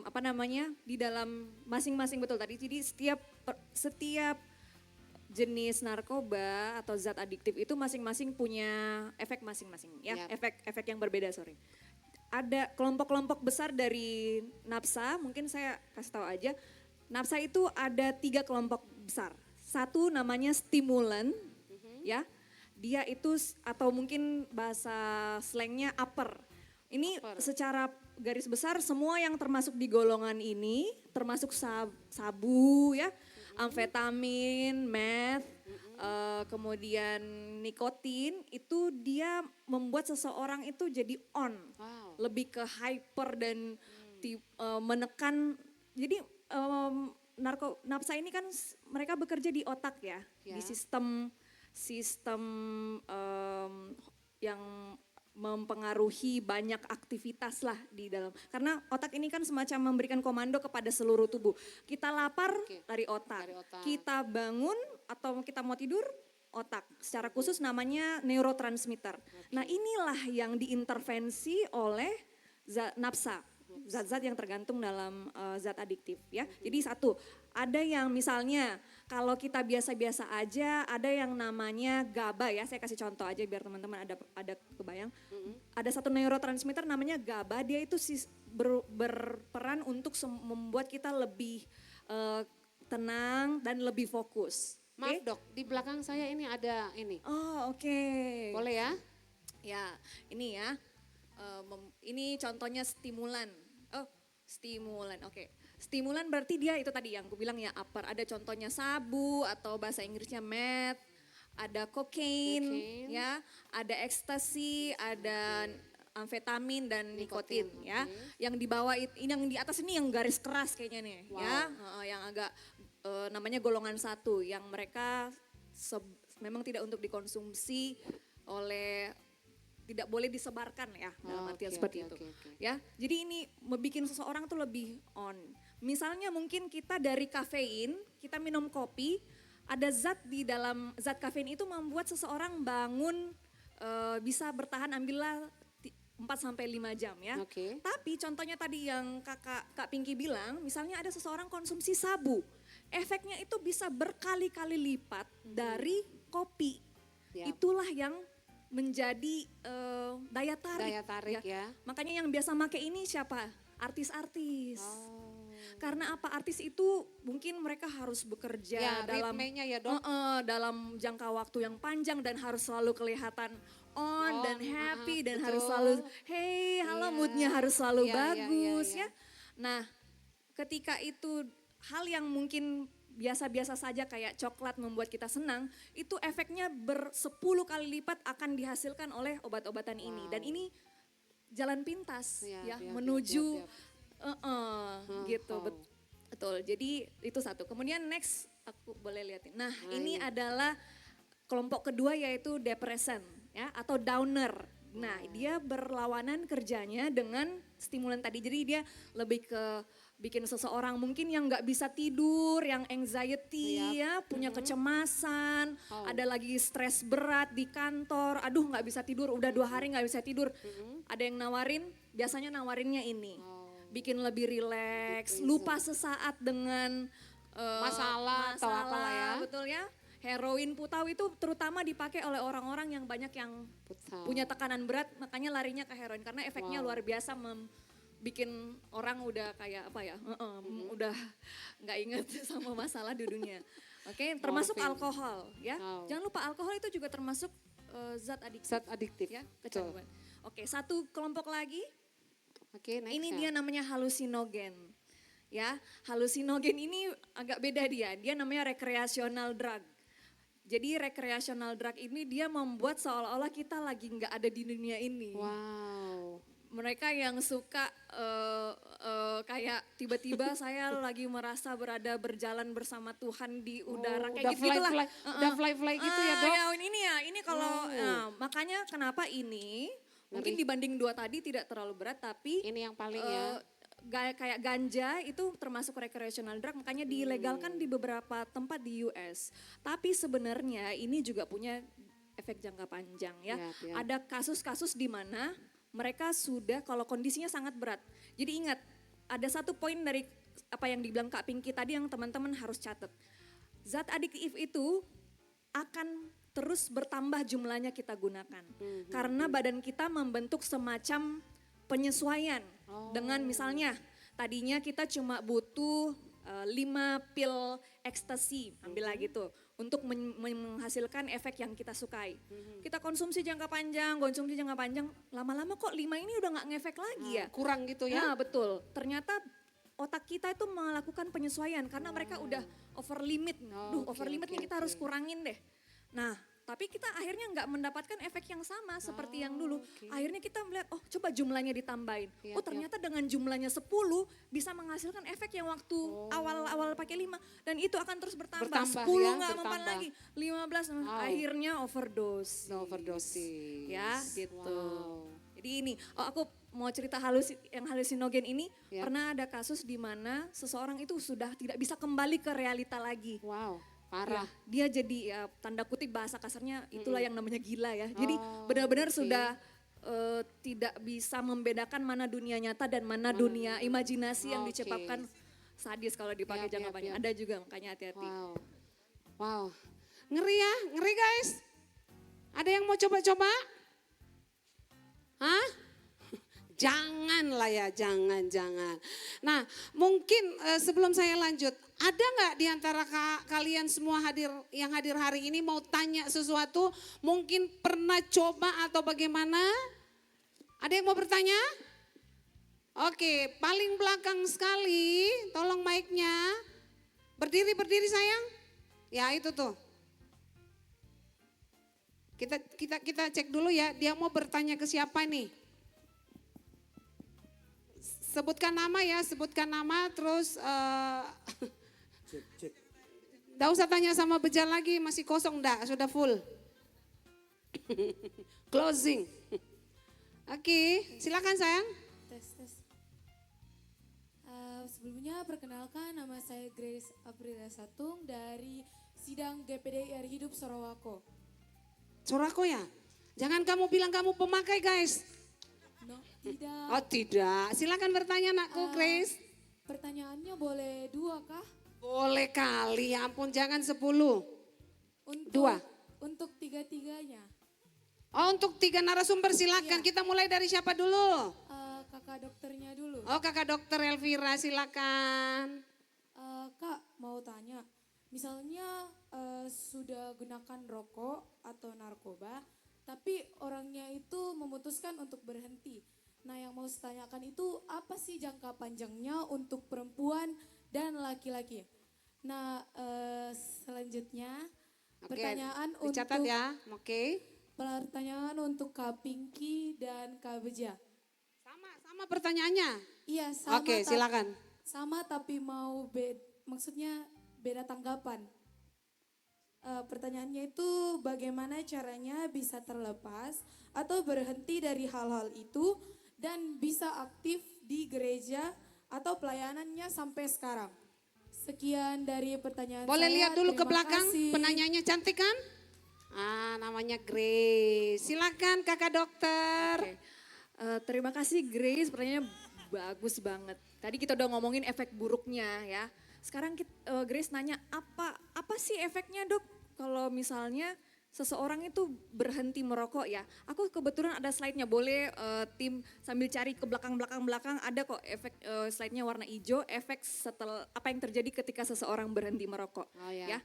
apa namanya di dalam masing-masing betul tadi. Jadi setiap jenis narkoba atau zat adiktif itu masing-masing punya efek masing-masing ya, Yap. efek yang berbeda sorry. Ada kelompok-kelompok besar dari nafsa, mungkin saya kasih tahu aja. Nafsa itu ada 3 kelompok besar. Satu namanya stimulan, ya. Dia itu atau mungkin bahasa slangnya upper. Ini Upper. secara garis besar semua yang termasuk di golongan ini, termasuk sabu ya, amfetamin, meth, kemudian nikotin, itu dia membuat seseorang itu jadi on, Wow. lebih ke hyper dan menekan. Jadi nafsa ini kan mereka bekerja di otak ya, Ya. di sistem yang mempengaruhi banyak aktivitas lah di dalam. Karena otak ini kan semacam memberikan komando kepada seluruh tubuh. Kita lapar Oke, dari otak. dari otak. Kita bangun atau kita mau tidur otak. Secara khusus namanya neurotransmitter. Nah inilah yang diintervensi oleh nafsa. Zat-zat yang tergantung dalam zat adiktif ya. Jadi satu, ada yang misalnya kalau kita biasa-biasa aja, ada yang namanya GABA ya. Saya kasih contoh aja biar teman-teman ada kebayang. Ada satu neurotransmitter namanya GABA, dia itu berperan untuk membuat kita lebih tenang dan lebih fokus. Maaf Oke? dok, di belakang saya ini ada ini. Oh oke. Boleh ya? Ya, ini ya. Ini contohnya stimulan. Oh, stimulan. Oke. Stimulan berarti dia itu tadi yang aku bilang ya upper. Ada contohnya sabu atau bahasa Inggrisnya meth, ada kokain, Kokain. ya, ada ekstasi, ada amfetamin dan nikotin, Nikotin, ya. oke. Yang di bawah ini, yang di atas ini yang garis keras kayaknya nih, Wow. ya. Yang agak namanya golongan 1 yang mereka memang tidak untuk dikonsumsi oleh, tidak boleh disebarkan ya dalam Oh, artian oke, seperti oke, itu. oke, oke. Ya, jadi ini membuat seseorang tuh lebih on. Misalnya mungkin kita dari kafein, kita minum kopi, ada zat di dalam zat kafein itu membuat seseorang bangun bisa bertahan ambillah 4-5 jam ya. Oke. Tapi contohnya tadi yang Kak Pinky bilang, misalnya ada seseorang konsumsi sabu, efeknya itu bisa berkali-kali lipat dari kopi. Yap. Itulah yang menjadi daya tarik. Daya tarik ya. Makanya yang biasa make ini siapa? Artis-artis. Oh. Karena apa? Artis itu mungkin mereka harus bekerja Ya, dalam ritmenya ya, Dok. dalam jangka waktu yang panjang dan harus selalu kelihatan on dan happy dan harus betul. selalu hey, halo, Iya. moodnya harus selalu Iya, iya, bagus iya, iya. ya. Nah, ketika itu hal yang mungkin biasa-biasa saja kayak coklat membuat kita senang, itu efeknya 10 kali lipat akan dihasilkan oleh obat-obatan ini. Dan ini jalan pintas Iya, ya iya, menuju iya, gitu. wow. Betul. Jadi itu satu. Kemudian next aku boleh lihatin. Nah, Nah, ini ini. adalah kelompok kedua yaitu depresan ya atau downer. Nah, dia berlawanan kerjanya dengan stimulan tadi. Jadi dia lebih ke bikin seseorang mungkin yang nggak bisa tidur, yang anxiety ya, punya kecemasan, Oh. ada lagi stres berat di kantor, aduh nggak bisa tidur, udah 2 hari nggak bisa tidur. Ada yang nawarin, biasanya nawarinnya ini, bikin lebih rileks, lupa sesaat dengan Masalah atau apalah ya. betul ya. Heroin putau itu terutama dipakai oleh orang-orang yang banyak yang Betul. punya tekanan berat, makanya larinya ke heroin karena efeknya luar biasa bikin orang udah kayak apa ya, udah nggak inget sama masalah di dunia. Oke, termasuk Morfin. alkohol ya. Oh. Jangan lupa alkohol itu juga termasuk zat adiktif. Zat adiktif. Ya, Betul. kecanduan. Oke, satu kelompok lagi. Oke, next Ini ya. dia namanya halusinogen. Ya, halusinogen ini agak beda dia. Dia namanya recreational drug. Jadi recreational drug ini dia membuat seolah-olah kita lagi nggak ada di dunia ini. Wow. Mereka yang suka kayak tiba-tiba saya lagi merasa berjalan bersama Tuhan di udara kayak Udah gitu gitulah. udah fly gitu ya, Dok? Ya, ini kalau makanya kenapa ini mungkin dibanding dua tadi tidak terlalu berat tapi Ini yang paling ya. kayak ganja itu termasuk recreational drug makanya dilegalkan di beberapa tempat di US. Tapi sebenarnya ini juga punya efek jangka panjang ya. Iya. Ada kasus-kasus di mana mereka sudah kalau kondisinya sangat berat. Jadi ingat ada satu poin dari apa yang dibilang Kak Pinky tadi yang teman-teman harus catat. Zat adiktif itu akan terus bertambah jumlahnya kita gunakan. Karena badan kita membentuk semacam penyesuaian dengan misalnya tadinya kita cuma butuh 5 pil ekstasi, ambillah gitu, untuk menghasilkan efek yang kita sukai. Kita konsumsi jangka panjang, lama-lama kok 5 ini udah gak ngefek lagi ya. Kurang gitu ya. Nah betul, ternyata otak kita itu melakukan penyesuaian karena mereka udah over limit. Over limit nih kita harus kurangin deh. Nah tapi kita akhirnya nggak mendapatkan efek yang sama seperti yang dulu. Akhirnya kita melihat, oh coba jumlahnya ditambahin. Oh ternyata dengan jumlahnya 10 bisa menghasilkan efek yang waktu awal-awal pakai 5. Dan itu akan terus bertambah. 10 ya, nggak mempan lagi, 15. Akhirnya overdose. Overdosis. Ya gitu. Wow. Jadi ini, aku mau cerita yang halusinogen ini. Pernah ada kasus di mana seseorang itu sudah tidak bisa kembali ke realita lagi. Wow, parah. Dia jadi ya tanda kutip bahasa kasarnya itulah yang namanya gila ya. Jadi benar-benar sudah tidak bisa membedakan mana dunia nyata dan mana dunia imajinasi yang diciptakan sadis kalau dipakai jangka panjang. Ada juga makanya hati-hati. Wow. Ngeri ya, ngeri guys. Ada yang mau coba-coba? Hah? Janganlah ya, jangan. Nah mungkin sebelum saya lanjut, ada nggak di antara kalian semua yang hadir hari ini mau tanya sesuatu, mungkin pernah coba atau bagaimana? Ada yang mau bertanya? Oke, paling belakang sekali, tolong mic-nya. Berdiri sayang. Ya itu tuh. Kita cek dulu ya, dia mau bertanya ke siapa nih? Sebutkan nama ya, terus nggak usah tanya sama Bejal lagi, masih kosong enggak, sudah full. Closing. Oke, silakan sayang. Tes. Sebelumnya perkenalkan nama saya Grace Aprilia Satung dari Sidang DPD Air Hidup Sorowako. Sorowako ya? Jangan kamu bilang kamu pemakai guys. No, tidak. Oh tidak, silakan bertanya nakku Grace. Pertanyaannya boleh 2 kah? Boleh kali, ya ampun jangan 10. Untuk, 2. Untuk 3-3-nya. Oh untuk 3 narasumber silakan, kita mulai dari siapa dulu? Kakak dokternya dulu. Oh kakak dokter Elvira silakan. Kak mau tanya, misalnya sudah gunakan rokok atau narkoba, tapi orangnya itu memutuskan untuk berhenti. Nah yang mau saya tanyakan itu apa sih jangka panjangnya untuk perempuan dan laki-laki? Nah selanjutnya pertanyaan dicatat untuk ya, oke. Pertanyaan untuk Kak Pinky dan Kak Beja. Sama pertanyaannya. Iya sama. Oke silakan. Sama tapi mau maksudnya beda tanggapan. Pertanyaannya itu bagaimana caranya bisa terlepas atau berhenti dari hal-hal itu dan bisa aktif di gereja atau pelayanannya sampai sekarang. Sekian dari pertanyaan Boleh saya. lihat dulu ke Terima belakang, kasih. penanyanya cantik kan? Namanya Grace. Silakan kakak dokter. Oke. Terima kasih Grace, pertanyaannya bagus banget. Tadi kita udah ngomongin efek buruknya ya. Sekarang Grace nanya apa sih efeknya dok kalau misalnya seseorang itu berhenti merokok ya. Aku kebetulan ada slide-nya, boleh tim sambil cari ke belakang ada kok efek slide-nya warna hijau, efek setelah apa yang terjadi ketika seseorang berhenti merokok. Oh, ya.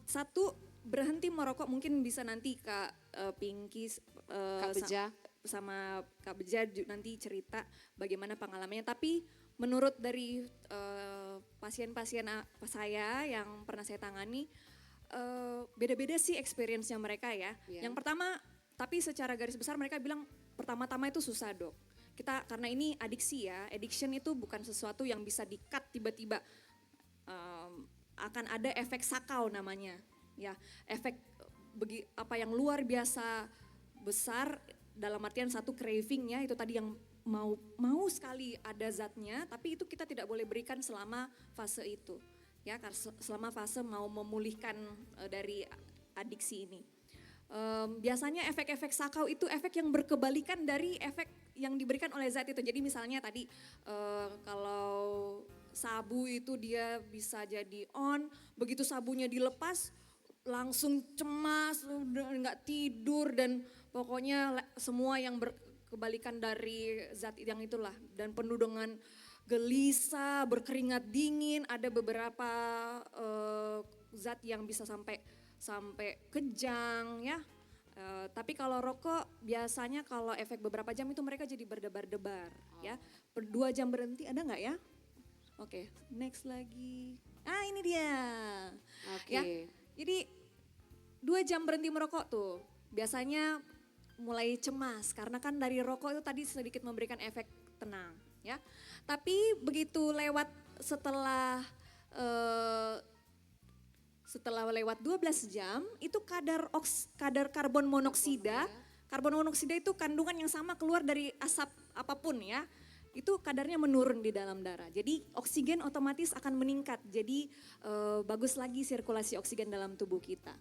Satu berhenti merokok mungkin bisa nanti Kak Pinky Kak Beja. sama Kak Beja nanti cerita bagaimana pengalamannya. Tapi menurut dari pasien-pasien saya yang pernah saya tangani, beda-beda sih experience-nya mereka ya. Iya. Yang pertama, tapi secara garis besar mereka bilang pertama-tama itu susah dok. Kita karena ini adiksi ya, addiction itu bukan sesuatu yang bisa di-cut tiba-tiba. Akan ada efek sakau namanya, ya efek apa yang luar biasa besar dalam artian satu cravingnya itu tadi yang mau sekali ada zatnya, tapi itu kita tidak boleh berikan selama fase itu, ya selama fase mau memulihkan dari adiksi ini. Biasanya efek-efek sakau itu efek yang berkebalikan dari efek yang diberikan oleh zat itu. Jadi misalnya tadi kalau sabu itu dia bisa jadi on, begitu sabunya dilepas langsung cemas, udah nggak tidur dan pokoknya semua yang berkebalikan dari zat yang itulah dan penuh dengan gelisah, berkeringat dingin, ada beberapa zat yang bisa sampai kejang ya. Tapi kalau rokok biasanya kalau efek beberapa jam itu mereka jadi berdebar-debar ya. Per 2 jam berhenti ada nggak ya? Oke, next lagi. Ini dia. Oke. Ya, jadi 2 jam berhenti merokok tuh biasanya mulai cemas karena kan dari rokok itu tadi sedikit memberikan efek tenang ya. Tapi begitu lewat setelah lewat 12 jam itu kadar karbon monoksida itu kandungan yang sama keluar dari asap apapun ya. Itu kadarnya menurun di dalam darah. Jadi oksigen otomatis akan meningkat. Jadi bagus lagi sirkulasi oksigen dalam tubuh kita.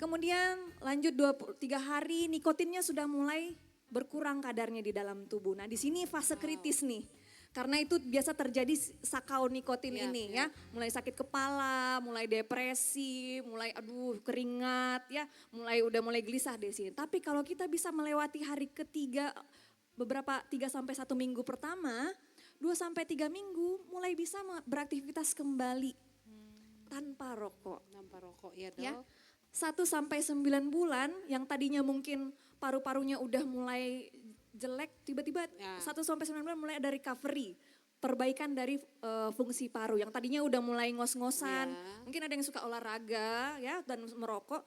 Kemudian lanjut 23 hari nikotinnya sudah mulai berkurang kadarnya di dalam tubuh. Nah di sini fase kritis nih. Karena itu biasa terjadi sakau nikotin ini ya. Mulai sakit kepala, mulai depresi, mulai keringat ya. Mulai gelisah di sini. Tapi kalau kita bisa melewati hari ketiga beberapa 3 sampai 1 minggu pertama, 2 sampai 3 minggu mulai bisa beraktivitas kembali tanpa rokok. Tanpa rokok ya dok. Ya, 1 sampai 9 bulan yang tadinya mungkin paru-parunya udah mulai jelek, tiba-tiba 1 sampai 9 bulan mulai ada recovery. Perbaikan dari fungsi paru yang tadinya udah mulai ngos-ngosan. Mungkin ada yang suka olahraga ya dan merokok.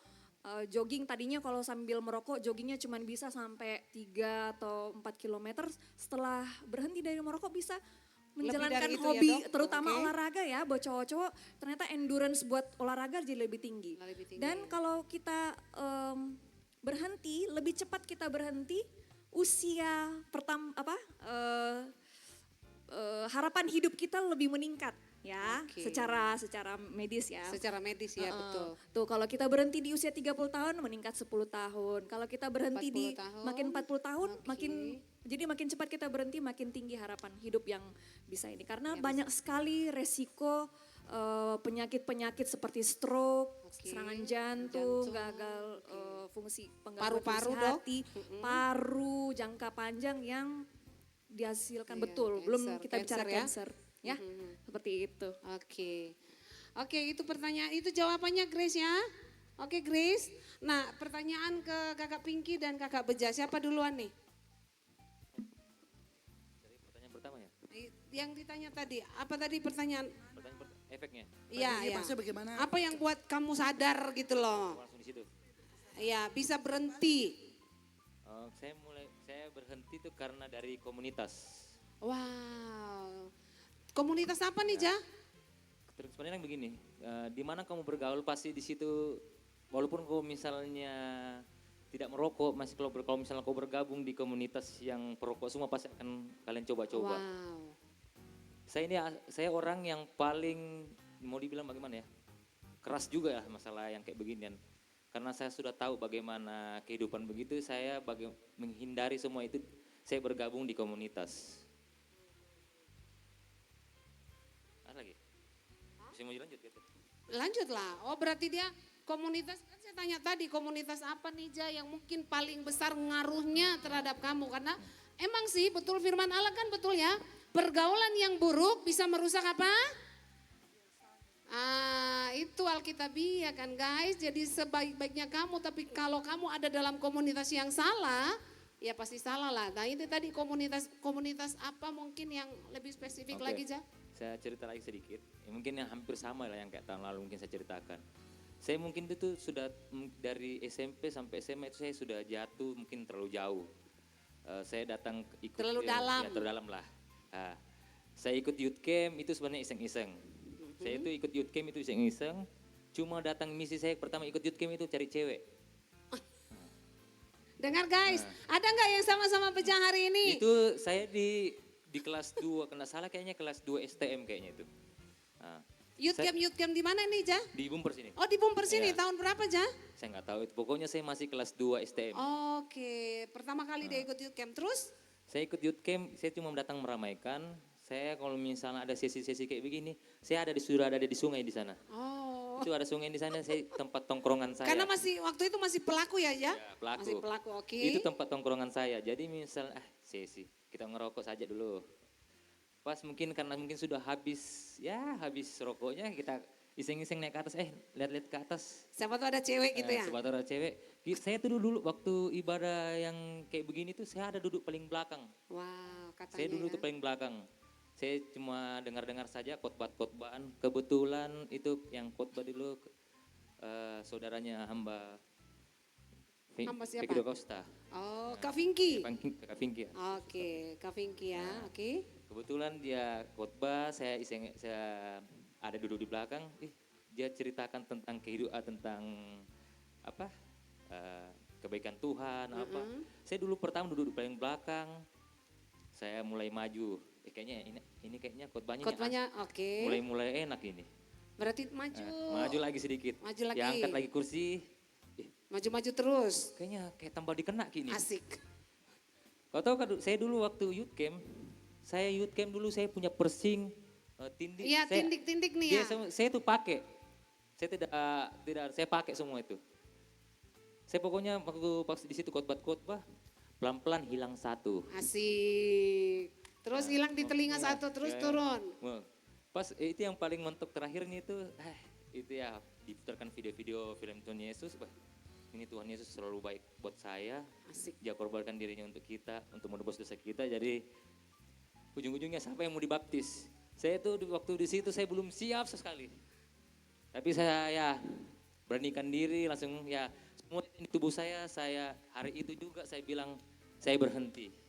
Jogging tadinya kalau sambil merokok joggingnya cuma bisa sampai 3 atau 4 kilometer. Setelah berhenti dari merokok bisa menjalankan itu hobi ya, Dok? terutama Oke. olahraga ya buat cowok-cowok ternyata endurance buat olahraga jadi lebih tinggi. Dan kalau kita berhenti lebih cepat kita berhenti usia harapan hidup kita lebih meningkat ya Oke. secara medis ya. Secara medis ya betul. Tuh kalau kita berhenti di usia 30 tahun meningkat 10 tahun. Kalau kita berhenti 40 di tahun. makin 40 tahun Oke. makin cepat kita berhenti makin tinggi harapan hidup yang bisa ini. Karena banyak sekali resiko penyakit-penyakit seperti stroke, serangan jantung, gagal fungsi penggangguan Paru-paru, fungsi Dok? hati, paru jangka panjang yang dihasilkan Iya, betul. Belum cancer. kita bicara Cancer ya? cancer ya. Seperti itu. Oke, itu pertanyaan, itu jawabannya Grace ya. Oke Grace. Nah pertanyaan ke kakak Pinky dan kakak Beja, siapa duluan nih? Jadi pertanyaan pertama ya, Yang ditanya tadi, apa tadi pertanyaan? efeknya. Iya, Tadi iya. maksudnya bagaimana? Apa yang buat kamu sadar gitu loh? Langsung di situ. Iya, bisa berhenti. Saya berhenti itu karena dari komunitas. Wow. Komunitas apa nih, Ja? Terus sebenarnya begini, di mana kamu bergaul pasti di situ, walaupun kau misalnya tidak merokok, masih kalau misalnya kau bergabung di komunitas yang perokok semua pasti akan kalian coba-coba. Wow. Saya orang yang paling mau dibilang bagaimana ya, keras juga ya masalah yang kayak beginian. Karena saya sudah tahu bagaimana kehidupan begitu, saya menghindari semua itu, saya bergabung di komunitas. Ada lagi? Bisa mau dilanjut gitu? Lanjutlah. Oh berarti dia komunitas, kan saya tanya tadi komunitas apa nih Ja yang mungkin paling besar ngaruhnya terhadap kamu. Karena emang sih betul firman Allah kan betul ya. Pergaulan yang buruk bisa merusak apa? Itu Alkitabiah kan guys. Jadi sebaik-baiknya kamu, tapi kalau kamu ada dalam komunitas yang salah, Ya pasti salah lah. Nah itu tadi komunitas apa mungkin yang lebih spesifik Oke. lagi, Ja? Saya cerita lagi sedikit. Ya, mungkin yang hampir sama lah yang kayak tahun lalu mungkin saya ceritakan. Saya mungkin itu sudah dari SMP sampai SMA itu saya sudah jatuh mungkin terlalu jauh. Saya datang ikut Terlalu dalam. Ya, terlalu dalam lah. Saya ikut youth camp itu sebenarnya iseng-iseng. Saya itu ikut youth camp itu iseng-iseng. Cuma datang misi saya pertama ikut youth camp itu cari cewek. Dengar guys, ada nggak yang sama-sama pejang hari ini? Itu saya di kelas 2, kena salah kayaknya kelas 2 STM kayaknya itu. Nah, Youth camp di mana nih, Ja? di Bumper sini. Oh di Bumper sini, Iya. tahun berapa, Ja? Saya nggak tahu itu. Pokoknya saya masih kelas 2 STM. Oke, pertama kali dia ikut youth camp. Terus? Saya ikut youth camp, saya cuma datang meramaikan. Saya kalau misalnya ada sesi-sesi kayak begini, saya sudah ada di sungai di sana. Oh, Itu ada sungai di sana, saya tempat tongkrongan saya. karena waktu itu masih pelaku ya, Ja? Ya, pelaku. Masih pelaku, oke. Itu tempat tongkrongan saya. Jadi misal sesi, kita ngerokok saja dulu. Pas karena mungkin sudah habis rokoknya, kita iseng-iseng naik ke atas, lihat-lihat ke atas. Siapa tuh ada cewek gitu ya? Sobat orang cewek. Saya tuh dulu waktu ibadah yang kayak begini tuh saya ada duduk paling belakang. Wow, katanya Saya dulu ya. tuh paling belakang. Saya cuma dengar-dengar saja khotbah-khotbahan. Kebetulan itu yang khotbah dulu saudaranya hamba Hamba siapa? Vicky Costa. Oh, Kak Vinky. Kak Vinky. Oke, Kak Vinky ya, oke. Kebetulan dia khotbah, saya ada duduk di belakang. Dia ceritakan tentang kehidupan, tentang apa? Kebaikan Tuhan apa. Saya dulu pertama duduk di paling belakang. Saya mulai maju. Kayaknya ini kayaknya Khotbahnya oke. mulai enak ini. Berarti maju. Maju lagi sedikit. Maju lagi. Ya, angkat lagi kursi. Maju-maju terus. Kayaknya kayak tambah dikena gini. Asik. Kau tahu kan saya dulu waktu youth camp dulu saya punya persing tindik. Iya, tindik-tindik nih ya. Saya tuh pakai. Saya tidak saya pakai semua itu. Saya pokoknya waktu di situ khotbah pelan-pelan hilang satu. Asik. Terus hilang di telinga satu, terus turun. Wah, pas itu yang paling mentok terakhirnya itu ya diputarkan video-video film Tuhan Yesus. Wah, ini Tuhan Yesus selalu baik buat saya. Asik. Dia korbankan dirinya untuk kita, untuk menebus dosa kita. Jadi ujung-ujungnya siapa yang mau dibaptis? Saya tuh waktu di situ saya belum siap sekali. Tapi saya ya beranikan diri langsung ya semua di tubuh saya hari itu juga saya bilang saya berhenti.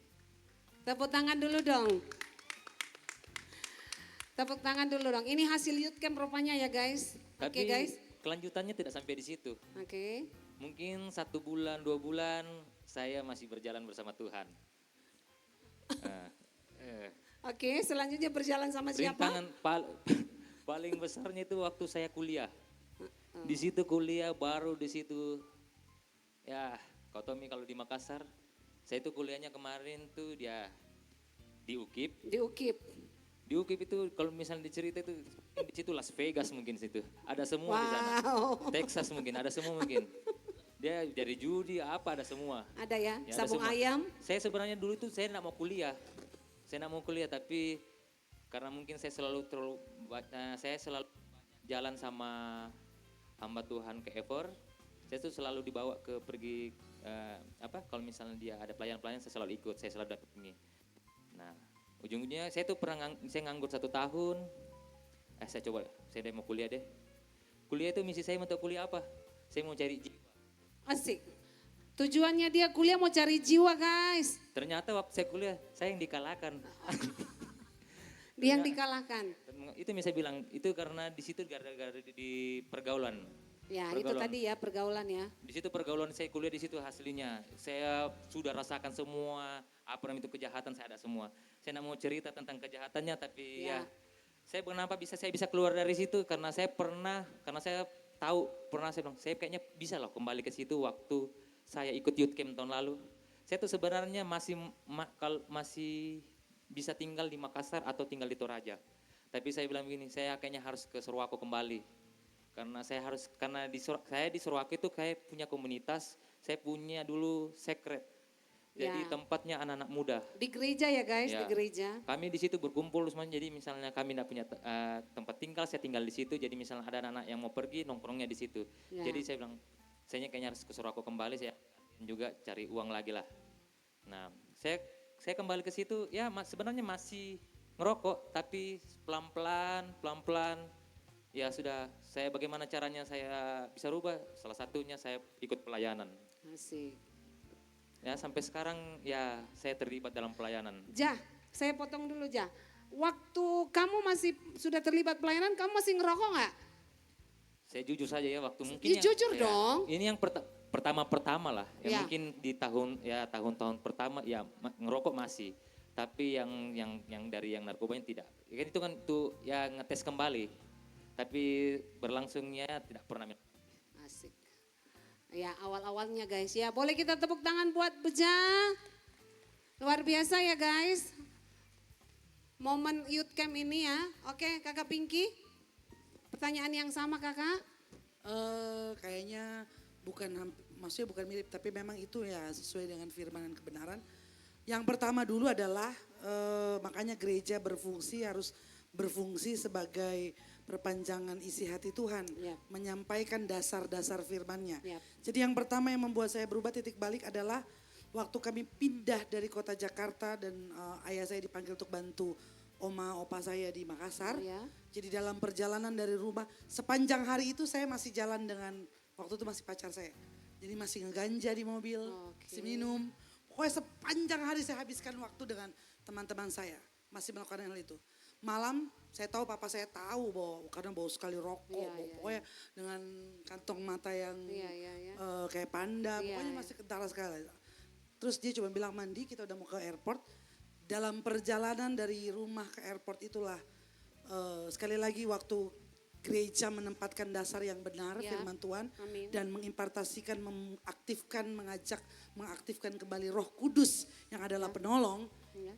Tepuk tangan dulu dong. Tepuk tangan dulu dong. Ini hasil youth camp rupanya ya guys. Oke Tapi guys. kelanjutannya tidak sampai di situ. Oke. Mungkin 1 bulan, 2 bulan saya masih berjalan bersama Tuhan. Oke, selanjutnya berjalan sama siapa? Rintangan paling besarnya itu waktu saya kuliah. Di situ kuliah baru di situ ya kau tahu Mi kalau di Makassar saya itu kuliahnya kemarin tuh dia di UKIP. Di UKIP. Di UKIP itu kalau misalnya dicerita itu di situ Las Vegas mungkin situ. Ada semua di sana. Wow. Texas mungkin ada semua mungkin. Dia dari judi apa ada semua. Ada ya, Ya, ada sabung semua. ayam. Saya sebenarnya dulu itu saya nak mau kuliah. Saya nak mau kuliah tapi karena mungkin saya selalu jalan sama hamba Tuhan ke Ever. Saya tuh selalu dibawa pergi kalau misalnya dia ada pelayan-pelayan saya selalu ikut, saya selalu dampingi. Nah, ujung-ujungnya saya tuh saya nganggur 1 tahun. Saya udah mau kuliah deh. Kuliah itu misi saya untuk kuliah apa? Saya mau cari jiwa. Asik. Tujuannya dia kuliah mau cari jiwa guys. Ternyata waktu saya kuliah, saya yang dikalahkan. Dia yang dikalahkan. Itu yang saya bilang, itu karena di situ gara-gara di pergaulan. Ya itu tadi ya pergaulan ya. Di situ pergaulan saya kuliah di situ hasilnya. Saya sudah rasakan semua, apa namanya itu kejahatan saya ada semua. Saya tidak mau cerita tentang kejahatannya tapi Ya. saya bisa keluar dari situ karena saya tahu saya bilang saya kayaknya bisa loh kembali ke situ waktu saya ikut youth camp tahun lalu. Saya tuh sebenarnya masih bisa tinggal di Makassar atau tinggal di Toraja. Tapi saya bilang begini, saya kayaknya harus ke Sorowako kembali. Karena saya di Sorowako itu kayak punya komunitas, saya punya dulu secret. Jadi Ya. tempatnya anak-anak muda. Di gereja ya guys, Ya. di gereja. Kami di situ berkumpul semuanya. Jadi misalnya kami tidak punya tempat tinggal, saya tinggal di situ. Jadi misalnya ada anak-anak yang mau pergi, nongkrongnya di situ. Ya. Jadi saya bilang, saya kayaknya harus ke Sorowako kembali. Saya juga cari uang lagi lah. Nah, saya kembali ke situ ya sebenarnya masih ngerokok tapi pelan-pelan ya sudah saya bagaimana caranya saya bisa rubah salah satunya saya ikut pelayanan. Asik. Ya sampai sekarang ya saya terlibat dalam pelayanan. Ja, saya potong dulu Ja. Waktu kamu masih sudah terlibat pelayanan, kamu masih ngerokok nggak? Saya jujur saja ya waktu mungkin Ya, jujur ya, dong. ini yang pertama-pertama lah. Ya, Ya. mungkin di tahun-tahun pertama ya ngerokok masih. Tapi yang dari yang narkobanya tidak. Ya kan itu kan tuh ya ngetes kembali. Tapi berlangsungnya tidak pernah. Asik. Ya awal-awalnya guys ya. Boleh kita tepuk tangan buat Beja. Luar biasa ya guys. Momen youth camp ini ya. Oke kakak Pinky. Pertanyaan yang sama kakak. Kayaknya maksudnya bukan mirip, tapi memang itu ya sesuai dengan firman dan kebenaran. Yang pertama dulu adalah makanya gereja harus berfungsi sebagai perpanjangan isi hati Tuhan, Yap. menyampaikan dasar-dasar firman-Nya. Yap. Jadi yang pertama yang membuat saya berubah titik balik adalah waktu kami pindah dari kota Jakarta dan ayah saya dipanggil untuk bantu oma opa saya di Makassar. Ya. Jadi dalam perjalanan dari rumah sepanjang hari itu saya masih jalan dengan waktu itu masih pacar saya. Jadi masih ngeganja di mobil, masih minum. Pokoknya sepanjang hari saya habiskan waktu dengan teman-teman saya. Masih melakukan hal itu. Malam saya tahu papa saya tahu bahwa karena bau sekali rokok. Pokoknya dengan kantong mata yang kayak panda. Pokoknya masih kentara sekali. Terus dia cuma bilang mandi kita udah mau ke airport. Dalam perjalanan dari rumah ke airport itulah sekali lagi waktu gereja menempatkan dasar yang benar firman Tuhan. Amin. Dan mengimpartasikan, mengaktifkan kembali Roh Kudus yang adalah penolong.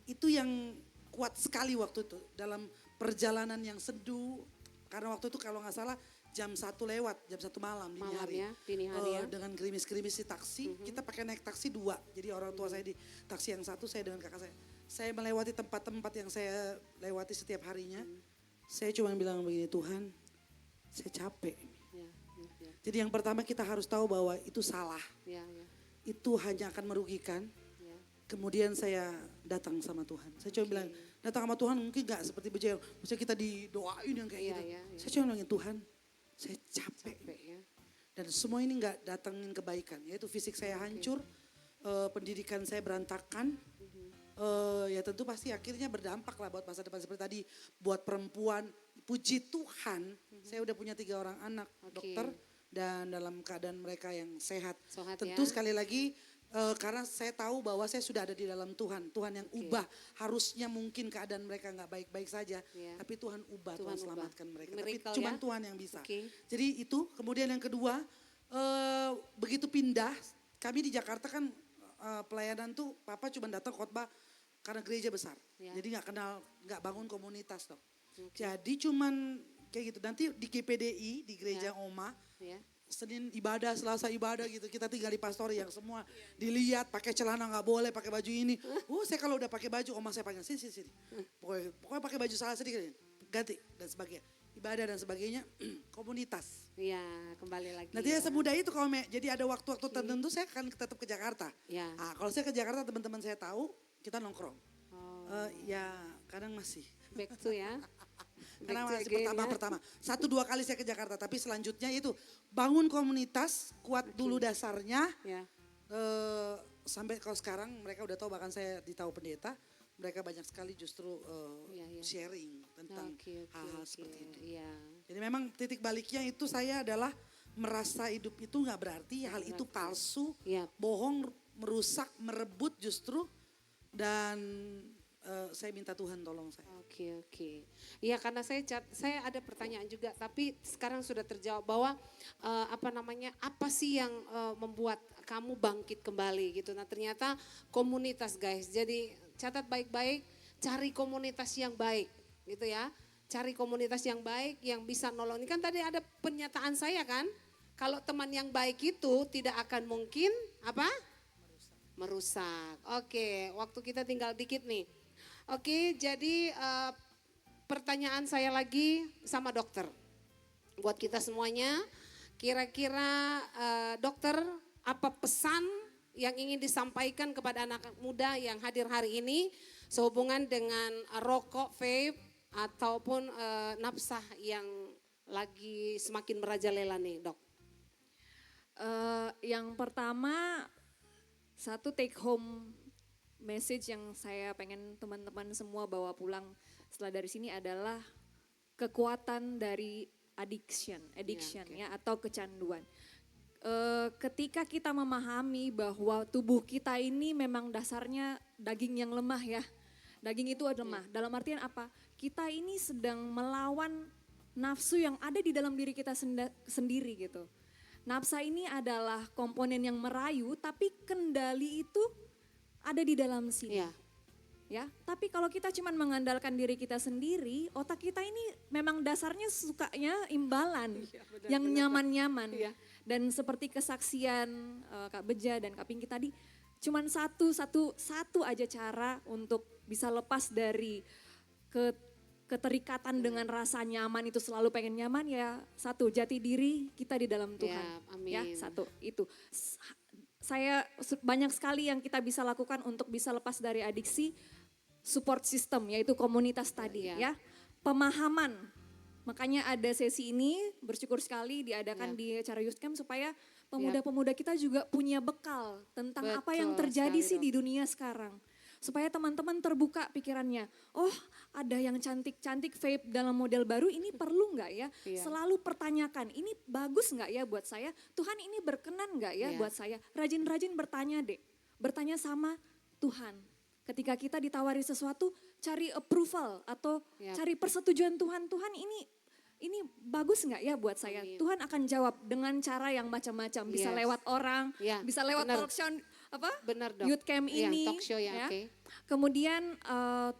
Itu yang kuat sekali waktu itu dalam perjalanan yang seduh. Karena waktu itu kalau nggak salah jam 1 lewat, jam 1 malam dini hari. Dini hari ya. Dengan gerimis-gerimis di taksi, kita pakai naik taksi 2. Jadi orang tua saya di taksi yang satu, saya dengan kakak saya. Saya melewati tempat-tempat yang saya lewati setiap harinya. Saya cuma bilang begini, Tuhan saya capek. Jadi yang pertama kita harus tahu bahwa itu salah. Itu hanya akan merugikan. Kemudian saya datang sama Tuhan. Saya cuma bilang, datang sama Tuhan mungkin gak seperti Beja. Maksudnya kita didoain yang kayak gitu. Saya cuma bilang, Tuhan saya capek. Dan semua ini gak datangin kebaikan. Yaitu fisik saya hancur, pendidikan saya berantakan. Ya tentu pasti akhirnya berdampak lah buat masa depan seperti tadi. Buat perempuan, puji Tuhan saya udah punya 3 orang anak dokter. Dan dalam keadaan mereka yang sehat. Tentu sekali lagi karena saya tahu bahwa saya sudah ada di dalam Tuhan. Tuhan yang ubah. Harusnya mungkin keadaan mereka gak baik-baik saja. Tapi Tuhan ubah, Tuhan selamatkan mereka. Miracle, tapi cuma Tuhan yang bisa. Jadi itu, kemudian yang kedua, begitu pindah, kami di Jakarta kan pelayanan tuh Papa cuma datang khotbah karena gereja besar. Jadi gak bangun komunitas dong. Jadi cuman kayak gitu. Nanti di GPDI, di gereja Oma, Senin ibadah, Selasa ibadah gitu. Kita tinggal di pastori yang semua dilihat pakai celana nggak boleh, pakai baju ini. Saya kalau udah pakai baju, oma saya panggil sini. Pokoknya pakai baju salah sedikit, ganti dan sebagainya. Ibadah dan sebagainya, komunitas. Iya, kembali lagi. Nanti ya semudah itu kalau jadi ada waktu-waktu tertentu saya akan tetap ke Jakarta. Nah, kalau saya ke Jakarta teman-teman saya tahu kita nongkrong. Ya kadang masih. Back to ya. Karena masih pertama-pertama. 1-2 kali saya ke Jakarta, tapi selanjutnya itu bangun komunitas, kuat dulu dasarnya. Sampai kalau sekarang mereka udah tahu, bahkan saya ditahu pendeta, mereka banyak sekali justru sharing tentang hal-hal seperti itu. Jadi memang titik baliknya itu saya adalah merasa hidup itu nggak berarti, hal itu palsu, bohong, merusak, merebut justru, dan saya minta Tuhan tolong saya. Oke. Iya karena saya ada pertanyaan juga, tapi sekarang sudah terjawab bahwa apa sih yang membuat kamu bangkit kembali gitu. Nah ternyata komunitas guys, jadi catat baik-baik, cari komunitas yang baik gitu ya. Cari komunitas yang baik yang bisa nolong. Ini kan tadi ada pernyataan saya kan, kalau teman yang baik itu tidak akan mungkin merusak. Oke, waktu kita tinggal dikit nih. Oke, jadi pertanyaan saya lagi sama dokter. Buat kita semuanya, kira-kira dokter apa pesan yang ingin disampaikan kepada anak muda yang hadir hari ini sehubungan dengan rokok, vape ataupun nafsah yang lagi semakin merajalela nih, Dok? Yang pertama, satu take home message yang saya pengen teman-teman semua bawa pulang setelah dari sini adalah kekuatan dari addiction ya atau kecanduan. Ketika kita memahami bahwa tubuh kita ini memang dasarnya daging yang lemah ya. Daging itu lemah. Dalam artian apa? Kita ini sedang melawan nafsu yang ada di dalam diri kita sendiri gitu. Nafsa ini adalah komponen yang merayu, tapi kendali itu ada di dalam sini. Iya. Ya, tapi kalau kita cuma mengandalkan diri kita sendiri, otak kita ini memang dasarnya sukanya imbalan, yang nyaman-nyaman. Iya. Dan seperti kesaksian Kak Beja dan Kak Pinky tadi, cuman satu aja cara untuk bisa lepas dari keterikatan dengan rasa nyaman itu selalu pengen nyaman ya satu, jati diri kita di dalam Tuhan. Ya, amin. Ya, satu itu. Saya banyak sekali yang kita bisa lakukan untuk bisa lepas dari adiksi, support system yaitu komunitas tadi ya. Pemahaman. Makanya ada sesi ini bersyukur sekali diadakan di acara Youth Camp supaya pemuda-pemuda kita juga punya bekal tentang apa yang terjadi sih di dunia sekarang. Supaya teman-teman terbuka pikirannya, oh ada yang cantik-cantik vape dalam model baru, ini perlu nggak ya? Selalu pertanyakan, ini bagus nggak ya buat saya? Tuhan ini berkenan nggak ya buat saya? Rajin-rajin bertanya deh, bertanya sama Tuhan. Ketika kita ditawari sesuatu, cari approval atau cari persetujuan Tuhan. Tuhan ini bagus nggak ya buat saya? Tuhan akan jawab dengan cara yang macam-macam. Bisa lewat orang, bisa lewat talk show, Benar, Dok. Youth Camp ini. Talk show ya. Okay. Kemudian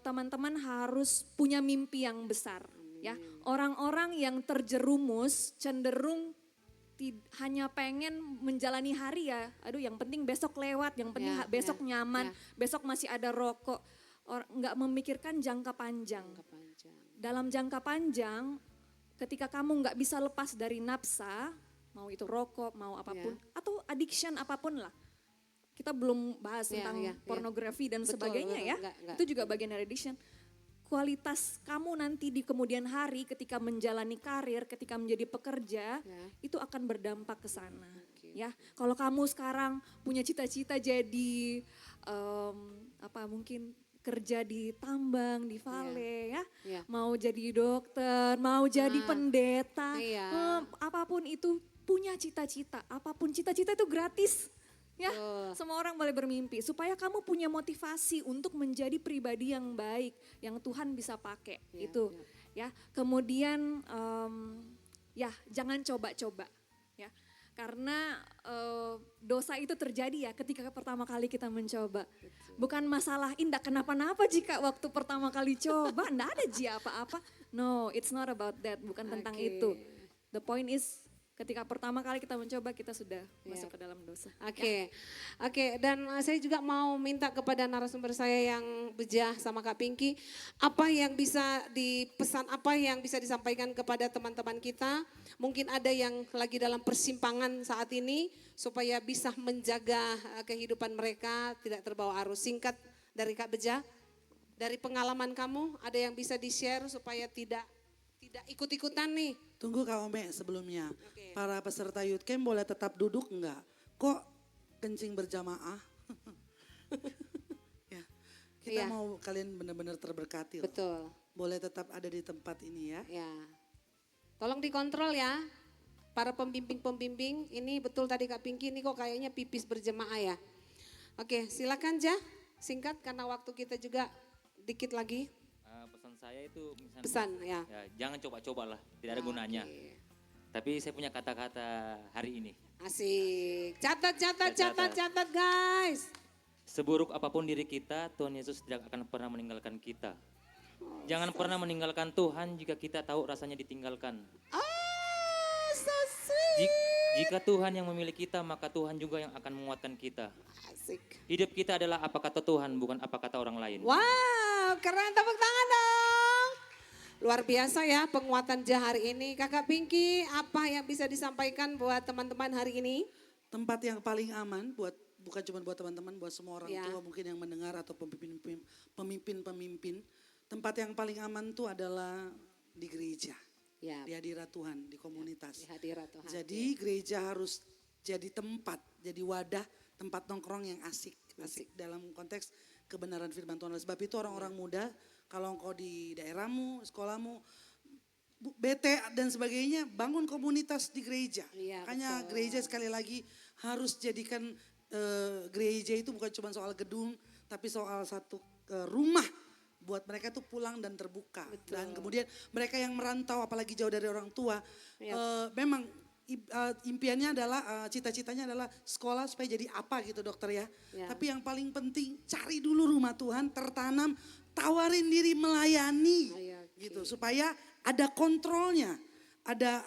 teman-teman harus punya mimpi yang besar. Ya, orang-orang yang terjerumus cenderung hanya pengen menjalani hari ya. Aduh, yang penting besok lewat, yang penting besok nyaman, besok masih ada rokok. Nggak memikirkan jangka panjang. Dalam jangka panjang, ketika kamu nggak bisa lepas dari nafsa, mau itu rokok, mau apapun, atau addiction apapun lah. Kita belum bahas tentang pornografi dan sebagainya ya. Enggak. Itu juga bagian dari addiction. Kualitas kamu nanti di kemudian hari ketika menjalani karir, ketika menjadi pekerja, itu akan berdampak ke sana. Ya, kalau kamu sekarang punya cita-cita jadi mungkin kerja di tambang, di vale mau jadi dokter, mau jadi pendeta, apapun itu punya cita-cita, apapun cita-cita itu gratis. Ya, semua orang boleh bermimpi supaya kamu punya motivasi untuk menjadi pribadi yang baik, yang Tuhan bisa pakai itu. Ya, kemudian jangan coba-coba, ya, karena dosa itu terjadi ya ketika pertama kali kita mencoba. Bukan masalah indah kenapa-napa jika waktu pertama kali coba, enggak ada apa-apa. No, it's not about that, bukan tentang itu. The point is ketika pertama kali kita mencoba, kita sudah masuk ke dalam dosa. Oke. Dan saya juga mau minta kepada narasumber saya yang Beja sama Kak Pinky, apa yang bisa dipesan, apa yang bisa disampaikan kepada teman-teman kita, mungkin ada yang lagi dalam persimpangan saat ini, supaya bisa menjaga kehidupan mereka tidak terbawa arus. Singkat dari Kak Beja, dari pengalaman kamu, ada yang bisa di-share supaya tidak ikut-ikutan nih. Tunggu Kak Ome sebelumnya. Para peserta Youth Camp boleh tetap duduk enggak? Kok kencing berjamaah? Ya, kita mau kalian benar-benar terberkati. Betul. Boleh tetap ada di tempat ini ya. Ya. Tolong dikontrol ya. Para pembimbing-pembimbing, ini betul tadi Kak Pinky, ini kok kayaknya pipis berjemaah ya. Oke, silakan Ja, singkat karena waktu kita juga dikit lagi. Pesan saya itu misalnya, Pesan ya. Jangan coba-coba lah, tidak ada gunanya. Tapi saya punya kata-kata hari ini. Asik. Catat guys. Seburuk apapun diri kita, Tuhan Yesus tidak akan pernah meninggalkan kita. Jangan pernah meninggalkan Tuhan jika kita tahu rasanya ditinggalkan. So sweet. Jika Tuhan yang memilih kita, maka Tuhan juga yang akan menguatkan kita. Asik. Hidup kita adalah apa kata Tuhan, bukan apa kata orang lain. Wow, keren, tepuk tangan dong. Luar biasa ya penguatan Ja hari ini. Kakak Pinky, apa yang bisa disampaikan buat teman-teman hari ini? Tempat yang paling aman buat bukan cuma buat teman-teman, buat semua orang Ya. tua mungkin yang mendengar atau pemimpin-pemimpin. Tempat yang paling aman tuh adalah di gereja, Ya, di hadirat Tuhan, di komunitas. di hadirat Tuhan. Jadi gereja harus jadi tempat, jadi wadah, tempat nongkrong yang asik dalam konteks kebenaran firman Tuhan. Oleh sebab itu orang-orang muda, kalau engkau di daerahmu, sekolahmu, bete dan sebagainya, bangun komunitas di gereja. Iya, Makanya betul. gereja sekali lagi harus jadikan gereja itu bukan cuma soal gedung, tapi soal satu rumah buat mereka tuh pulang dan terbuka. Dan kemudian mereka yang merantau apalagi jauh dari orang tua, memang impiannya adalah cita-citanya adalah sekolah supaya jadi apa gitu dokter ya. Ya. Tapi yang paling penting cari dulu rumah Tuhan, tertanam, tawarin diri melayani Iya, gitu supaya ada kontrolnya, ada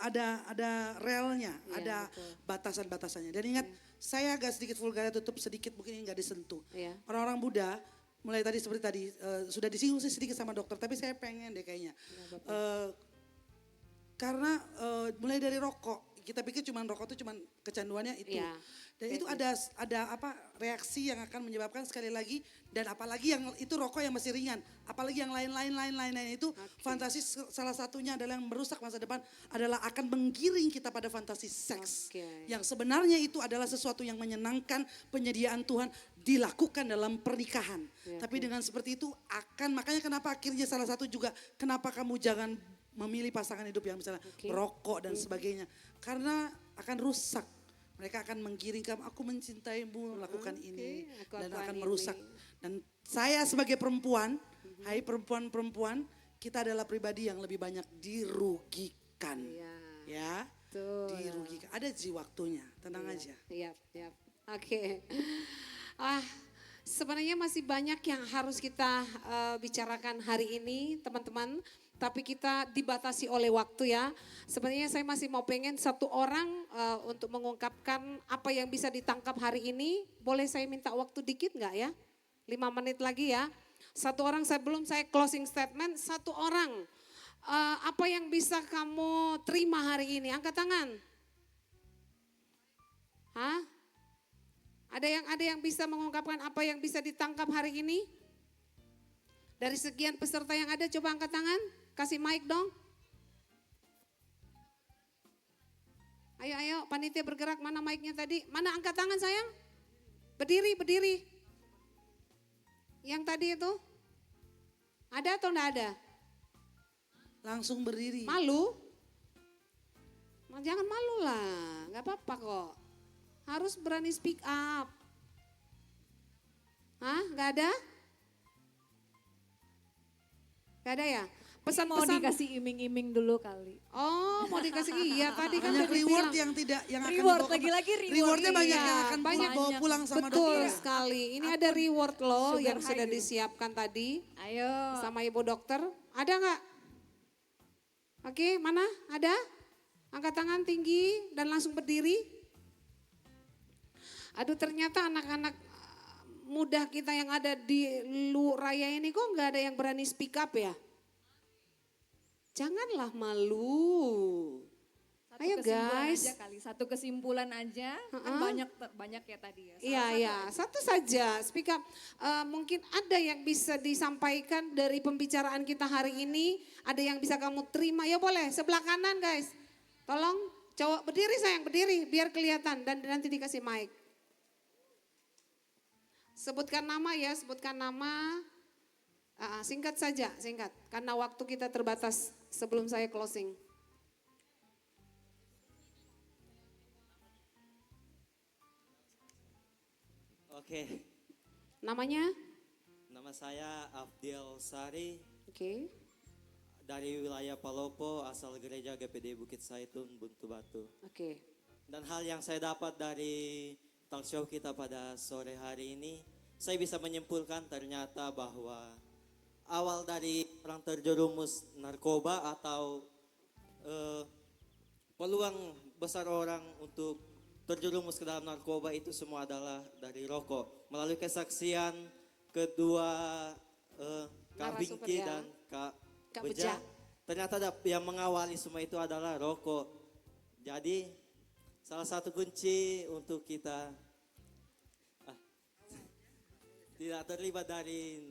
relnya, Iya, ada betul. batasan-batasannya. Dan ingat, saya agak sedikit vulgar, tutup sedikit mungkin ini nggak disentuh. Iya. Orang-orang Buddha mulai tadi seperti tadi sudah disinggung sih sedikit sama dokter, tapi saya pengen deh kayaknya. Karena mulai dari rokok, kita pikir cuma rokok itu cuma kecanduannya itu. Iya. Dan itu ada apa reaksi yang akan menyebabkan sekali lagi, dan apalagi yang itu rokok yang masih ringan, apalagi yang lain-lain itu fantasi salah satunya adalah yang merusak masa depan adalah akan menggiring kita pada fantasi seks. Oke. Yang sebenarnya itu adalah sesuatu yang menyenangkan, penyediaan Tuhan dilakukan dalam pernikahan. Tapi dengan seperti itu makanya kenapa akhirnya salah satu juga kenapa kamu jangan memilih pasangan hidup yang misalnya merokok dan sebagainya. Karena akan rusak. Mereka akan menggiring kamu, aku mencintaimu, melakukan ini. aku Dan lakukan akan ini. merusak. Dan saya sebagai perempuan, hai perempuan-perempuan, kita adalah pribadi yang lebih banyak dirugikan. Iya. Ya, Betul. dirugikan. Ada waktunya, tenang aja. Iya. Oke. Sebenarnya masih banyak yang harus kita bicarakan hari ini, teman-teman. Tapi kita dibatasi oleh waktu ya. Sebenarnya saya masih mau pengen satu orang untuk mengungkapkan apa yang bisa ditangkap hari ini. Boleh saya minta waktu dikit nggak ya? 5 menit lagi ya. Satu orang sebelum saya closing statement, satu orang. Apa yang bisa kamu terima hari ini? Angkat tangan. Hah? Ada yang bisa mengungkapkan apa yang bisa ditangkap hari ini? Dari sekian peserta yang ada, coba angkat tangan. Kasih mic dong. Ayo, panitia bergerak. Mana mic-nya tadi? Mana angkat tangan sayang? Berdiri. Yang tadi itu? Ada atau enggak ada? Langsung berdiri. Malu? Jangan malu lah, nggak apa-apa kok. Harus berani speak up. Hah, nggak ada? Nggak ada ya? Mau Pesan-pesan. dikasih iming-iming dulu kali. Oh, mau dikasih iya tadi kan Banyak udah reward dibilang. yang akan Reward, dibawa ke- lagi-lagi reward. Rewardnya banyak Iya, yang akan banyak. dibawa pulang sama Betul dokter. sekali. Ini ada reward loh Sugar yang sudah high. disiapkan tadi Ayo. sama ibu dokter. Ada nggak? Oke, mana? Ada? Angkat tangan tinggi dan langsung berdiri. Aduh, ternyata anak-anak muda kita yang ada di raya ini kok nggak ada yang berani speak up ya? Janganlah malu. Satu Ayo kesimpulan guys. aja kali, satu kesimpulan aja. Kan banyak ya tadi ya. Iya, satu saja. Speak up. Mungkin ada yang bisa disampaikan dari pembicaraan kita hari ini. Ada yang bisa kamu terima. Ya boleh, sebelah kanan guys. Tolong cowok berdiri sayang, berdiri biar kelihatan dan nanti dikasih mic. Sebutkan nama ya, sebutkan nama. Singkat saja, singkat. Karena waktu kita terbatas sebelum saya closing. Oke, Namanya? nama saya Abdiel Sari Oke. dari wilayah Palopo, asal gereja GPD Bukit Saitun, Buntu Batu. Oke. Dan hal yang saya dapat dari talk show kita pada sore hari ini, saya bisa menyimpulkan ternyata bahwa awal dari orang terjerumus narkoba atau peluang besar orang untuk terjerumus ke dalam narkoba itu semua adalah dari rokok. Melalui kesaksian kedua Kak Narasumber Bingki ya. dan Kak Kak Beja, Beja. ternyata yang mengawali semua itu adalah rokok. Jadi salah satu kunci untuk kita tidak terlibat dari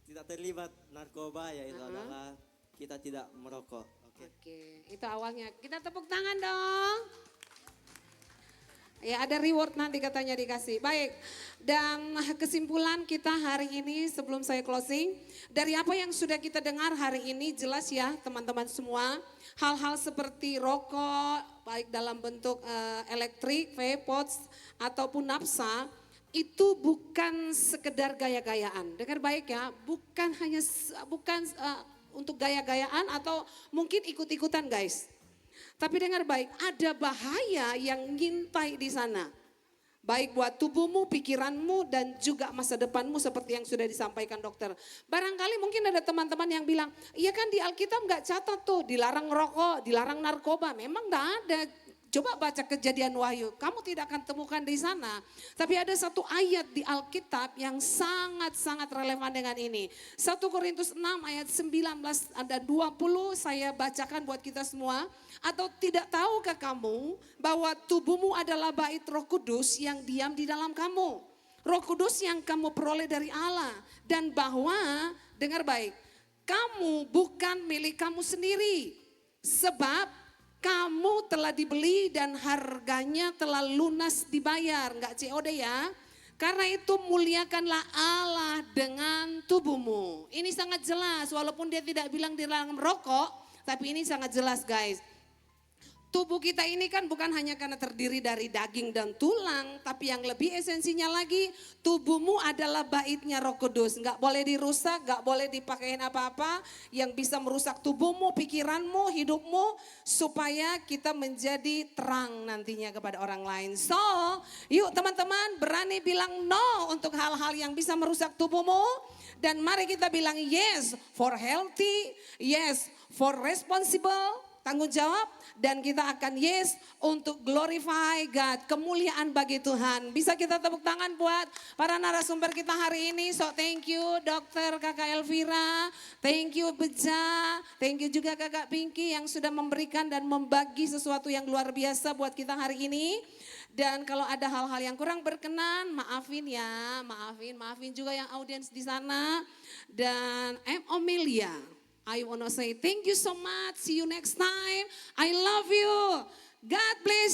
tidak terlibat narkoba, yaitu adalah kita tidak merokok. Oke. Oke, itu awalnya. Kita tepuk tangan dong. Ya, ada reward nanti katanya dikasih. Baik, dan kesimpulan kita hari ini sebelum saya closing. Dari apa yang sudah kita dengar hari ini jelas ya teman-teman semua. Hal-hal seperti rokok, baik dalam bentuk elektrik, vape pods, ataupun napsa. Itu bukan sekedar gaya-gayaan. Dengar baik ya, bukan hanya untuk gaya-gayaan atau mungkin ikut-ikutan guys. Tapi dengar baik, ada bahaya yang ngintai di sana. Baik buat tubuhmu, pikiranmu, dan juga masa depanmu seperti yang sudah disampaikan dokter. Barangkali mungkin ada teman-teman yang bilang, iya kan di Alkitab nggak catat tuh, dilarang rokok, dilarang narkoba. Memang nggak ada. Coba baca Kejadian Wahyu, kamu tidak akan temukan di sana. Tapi ada satu ayat di Alkitab yang sangat-sangat relevan dengan ini. 1 Korintus 6 ayat 19 dan 20 saya bacakan buat kita semua. Atau tidak tahukah kamu bahwa tubuhmu adalah bait Roh Kudus yang diam di dalam kamu. Roh Kudus yang kamu peroleh dari Allah. Dan bahwa, dengar baik, kamu bukan milik kamu sendiri. Sebab kamu telah dibeli dan harganya telah lunas dibayar, enggak COD ya. Karena itu muliakanlah Allah dengan tubuhmu. Ini sangat jelas, walaupun dia tidak bilang dilarang merokok, tapi ini sangat jelas guys. Tubuh kita ini kan bukan hanya karena terdiri dari daging dan tulang, tapi yang lebih esensinya lagi, tubuhmu adalah baitnya Roh Kudus. Enggak boleh dirusak, enggak boleh dipakein apa-apa yang bisa merusak tubuhmu, pikiranmu, hidupmu, supaya kita menjadi terang nantinya kepada orang lain. So, yuk teman-teman berani bilang no untuk hal-hal yang bisa merusak tubuhmu. Dan mari kita bilang yes for healthy, yes for responsible, tanggung jawab. Dan kita akan yes untuk glorify God, kemuliaan bagi Tuhan. Bisa kita tepuk tangan buat para narasumber kita hari ini. So thank you Dokter Kakak Elvira, thank you Beja, thank you juga Kakak Pinky yang sudah memberikan dan membagi sesuatu yang luar biasa buat kita hari ini. Dan kalau ada hal-hal yang kurang berkenan, maafin ya, maafin juga yang audiens di sana. Dan Omelia. I want to say thank you so much. See you next time. I love you. God bless you.